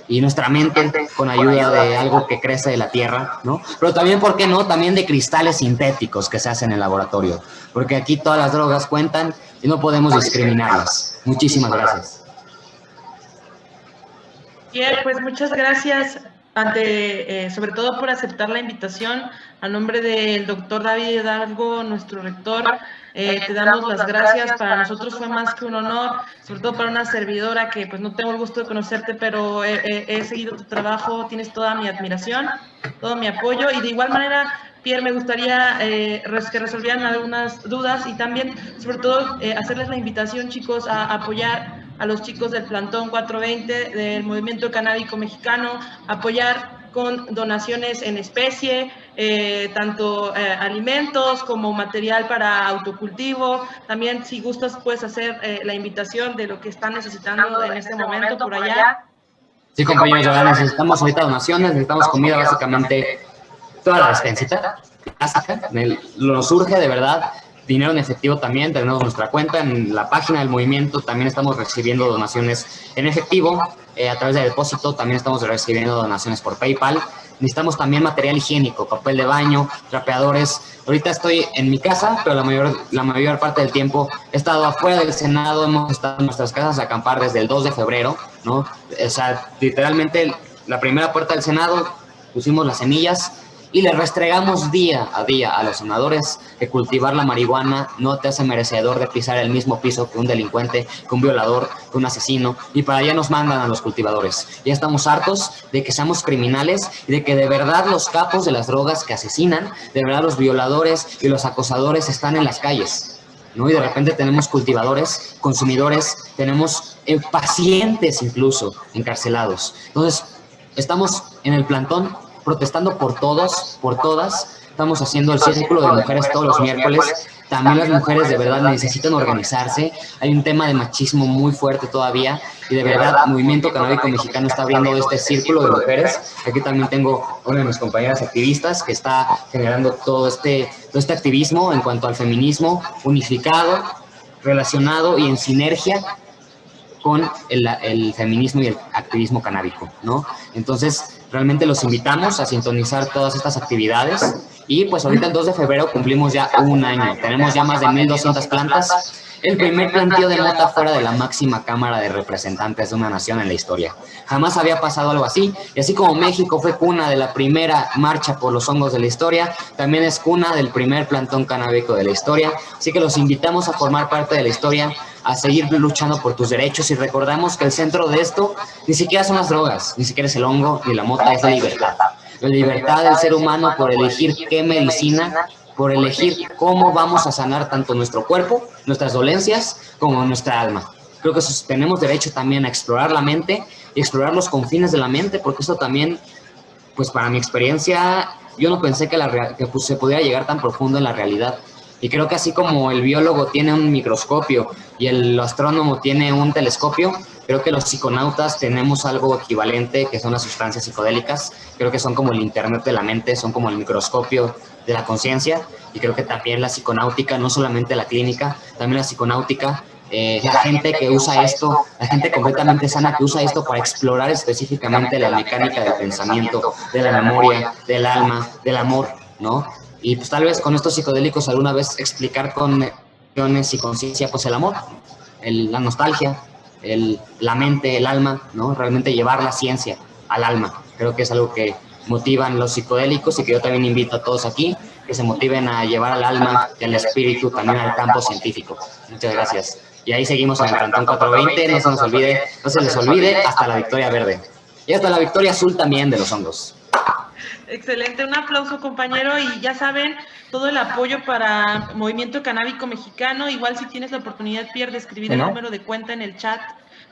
y nuestra mente con ayuda de algo que crece de la tierra, ¿no? Pero también, ¿por qué no? También de cristales sintéticos que se hacen en el laboratorio, porque aquí todas las drogas cuentan y no podemos discriminarlas. Muchísimas gracias. Bien, pues muchas gracias, sobre todo por aceptar la invitación. A nombre del doctor David Hidalgo, nuestro rector, te damos las gracias. Para nosotros fue más que un honor, sobre todo para una servidora que pues no tengo el gusto de conocerte, pero he seguido tu trabajo, tienes toda mi admiración, todo mi apoyo, y de igual manera, Pierre, me gustaría que resolvieran algunas dudas y también, sobre todo, hacerles la invitación, chicos, a apoyar a los chicos del Plantón 420 del Movimiento Canábico Mexicano, apoyar con donaciones en especie, tanto alimentos como material para autocultivo. También, si gustas, puedes hacer la invitación de lo que están necesitando en este momento por allá. Sí, compañeros, ya necesitamos ahorita donaciones, necesitamos comida, básicamente toda la despensita básica. Nos surge de verdad dinero en efectivo también, tenemos nuestra cuenta en la página del movimiento, también estamos recibiendo donaciones en efectivo, a través de depósito, también estamos recibiendo donaciones por PayPal. Necesitamos también material higiénico, papel de baño, trapeadores. Ahorita estoy en mi casa, pero la mayor parte del tiempo he estado afuera del Senado, hemos estado en nuestras casas a acampar desde el 2 de febrero, ¿no? O sea, literalmente la primera puerta del Senado pusimos las semillas y le restregamos día a día a los senadores que cultivar la marihuana no te hace merecedor de pisar el mismo piso que un delincuente, que un violador, que un asesino, y para allá nos mandan a los cultivadores. Ya estamos hartos de que seamos criminales y de que de verdad los capos de las drogas que asesinan, de verdad los violadores y los acosadores están en las calles, ¿no? Y de repente tenemos cultivadores, consumidores, tenemos pacientes incluso encarcelados. Entonces, estamos en el plantón protestando por todos, por todas. Estamos haciendo el círculo de mujeres todos los miércoles. También las mujeres de verdad necesitan organizarse. Hay un tema de machismo muy fuerte todavía y de verdad Movimiento Canábico Mexicano está abriendo este círculo de mujeres. Aquí también tengo una de mis compañeras activistas que está generando todo este activismo en cuanto al feminismo unificado, relacionado y en sinergia con el feminismo y el activismo canábico, ¿no? Entonces, realmente los invitamos a sintonizar todas estas actividades y pues ahorita el 2 de febrero cumplimos ya un año. Tenemos ya más de 1,200 plantas. El primer planteo de mota fuera de la máxima Cámara de Representantes de una nación en la historia. Jamás había pasado algo así. Y así como México fue cuna de la primera marcha por los hongos de la historia, también es cuna del primer plantón canábico de la historia. Así que los invitamos a formar parte de la historia, a seguir luchando por tus derechos y recordamos que el centro de esto ni siquiera son las drogas, ni siquiera es el hongo ni la mota, es la libertad. La libertad del ser humano por elegir qué medicina, por elegir cómo vamos a sanar tanto nuestro cuerpo, nuestras dolencias, como nuestra alma. Creo que tenemos derecho también a explorar la mente y explorar los confines de la mente, porque esto también, pues para mi experiencia, yo no pensé que pues, se pudiera llegar tan profundo en la realidad. Y creo que así como el biólogo tiene un microscopio y el astrónomo tiene un telescopio, Creo que los psiconautas tenemos algo equivalente, que son las sustancias psicodélicas. Creo que son como el internet de la mente, son como el microscopio de la conciencia. Y creo que también la psiconáutica, no solamente la clínica, también la psiconáutica, la gente que usa esto, la gente completamente sana que usa esto para explorar específicamente la mecánica del pensamiento, de la memoria, del alma, del amor, ¿no? Y pues tal vez con estos psicodélicos alguna vez explicar con emociones y conciencia, pues el amor, la nostalgia, la mente, el alma, ¿no? Realmente llevar la ciencia al alma. Creo que es algo que motivan los psicodélicos y que yo también invito a todos aquí que se motiven a llevar al alma y al espíritu también al campo científico. Muchas gracias. Y ahí seguimos en el Plantón 420, no se nos olvide, no se les olvide, hasta la victoria verde. Y hasta la victoria azul también de los hongos. Excelente, un aplauso, compañero, y ya saben, todo el apoyo para Movimiento Canábico Mexicano. Igual si tienes la oportunidad, Pierre, de escribir el número de cuenta en el chat,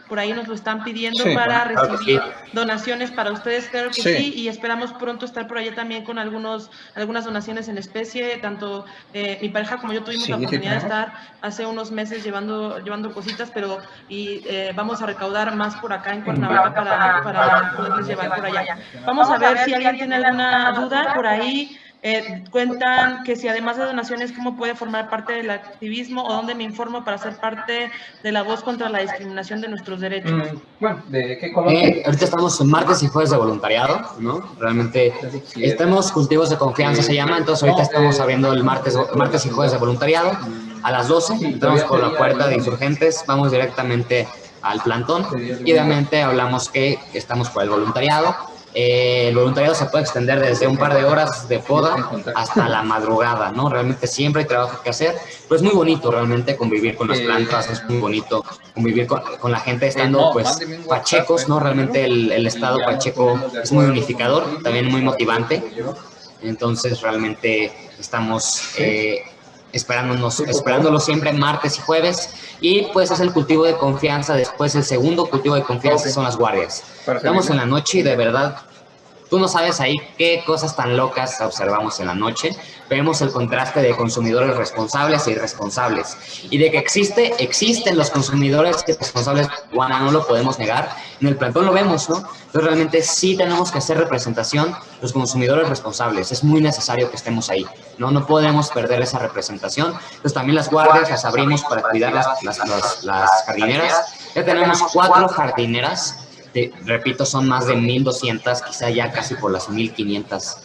por ahí nos lo están pidiendo para recibir donaciones para ustedes, claro que sí, y esperamos pronto estar por allá también con algunas donaciones en especie, tanto mi pareja como yo tuvimos la oportunidad de estar hace unos meses llevando cositas, pero vamos a recaudar más por acá en Cuernavaca para poderles llevar por allá. Vamos a ver si alguien tiene alguna duda por ahí. Cuentan que si además de donaciones, ¿cómo puede formar parte del activismo o dónde me informo para ser parte de la voz contra la discriminación de nuestros derechos? Bueno, ¿de qué color? Ahorita estamos en martes y jueves de voluntariado, ¿no? Realmente estamos cultivos de confianza, se llama, entonces ahorita estamos abriendo el martes y jueves de voluntariado a las 12, entramos por la puerta de Insurgentes, vamos directamente al plantón y obviamente hablamos que estamos por el voluntariado. El voluntariado se puede extender desde un par de horas de poda hasta la madrugada, ¿no? Realmente siempre hay trabajo que hacer, pero es muy bonito realmente convivir con las plantas, es muy bonito convivir con la gente estando, pues, pachecos, ¿no? Realmente el estado pacheco es muy unificador, también muy motivante, entonces realmente estamos esperándolo siempre martes y jueves, y pues es el cultivo de confianza. Después el segundo cultivo de confianza son las guardias. Estamos en la noche y de verdad tú no sabes ahí qué cosas tan locas observamos en la noche. Vemos el contraste de consumidores responsables e irresponsables. Y de que existen los consumidores responsables de marihuana, no lo podemos negar. En el plantón lo vemos, ¿no? Entonces realmente sí tenemos que hacer representación los consumidores responsables. Es muy necesario que estemos ahí, ¿no? No podemos perder esa representación. Entonces también las guardias las abrimos para cuidar las jardineras. Ya tenemos 4 jardineras. Repito, son más de 1,200, quizá ya casi por las 1,500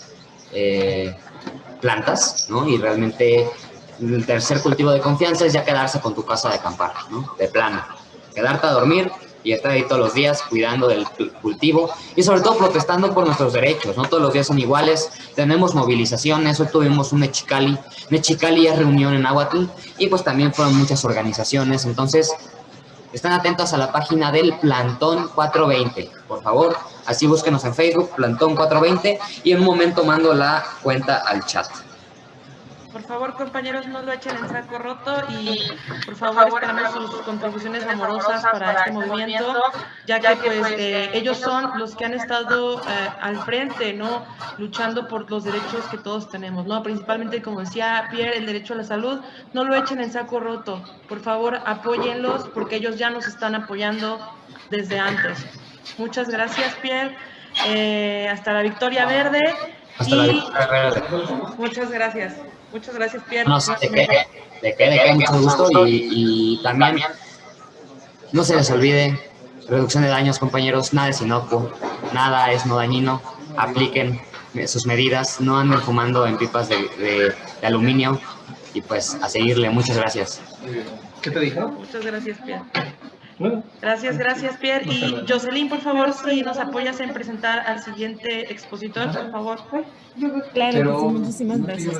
plantas, ¿no? Y realmente el tercer cultivo de confianza es ya quedarse con tu casa de acampar, ¿no? De plano. Quedarte a dormir y estar ahí todos los días cuidando del cultivo y sobre todo protestando por nuestros derechos, no todos los días son iguales, tenemos movilizaciones, hoy tuvimos un Mexicali es reunión en Aguatl y pues también fueron muchas organizaciones, entonces están atentos a la página del Plantón 420, por favor, así búsquenos en Facebook, Plantón 420, y en un momento mando la cuenta al chat. Por favor, compañeros, no lo echen en saco roto y por favor esperamos sus contribuciones amorosas para este movimiento, ya que pues ellos son los que han estado al frente, ¿no? Luchando por los derechos que todos tenemos, ¿no? Principalmente, como decía Pierre, el derecho a la salud. No lo echen en saco roto. Por favor, apóyenlos porque ellos ya nos están apoyando desde antes. Muchas gracias, Pierre. Hasta la victoria verde. Hasta la victoria verde. Muchas gracias. Muchas gracias, Pierre. No, de qué, mucho gusto. Y también, no se les olvide, reducción de daños, compañeros, nada es inocuo, nada es no dañino, apliquen sus medidas, no anden fumando en pipas de aluminio y pues a seguirle. Muchas gracias. ¿Qué te dijo? Muchas gracias, Pierre. Gracias, Pierre. Y Jocelyn, por favor, si nos apoyas en presentar al siguiente expositor, por favor. Claro que sí, muchísimas gracias.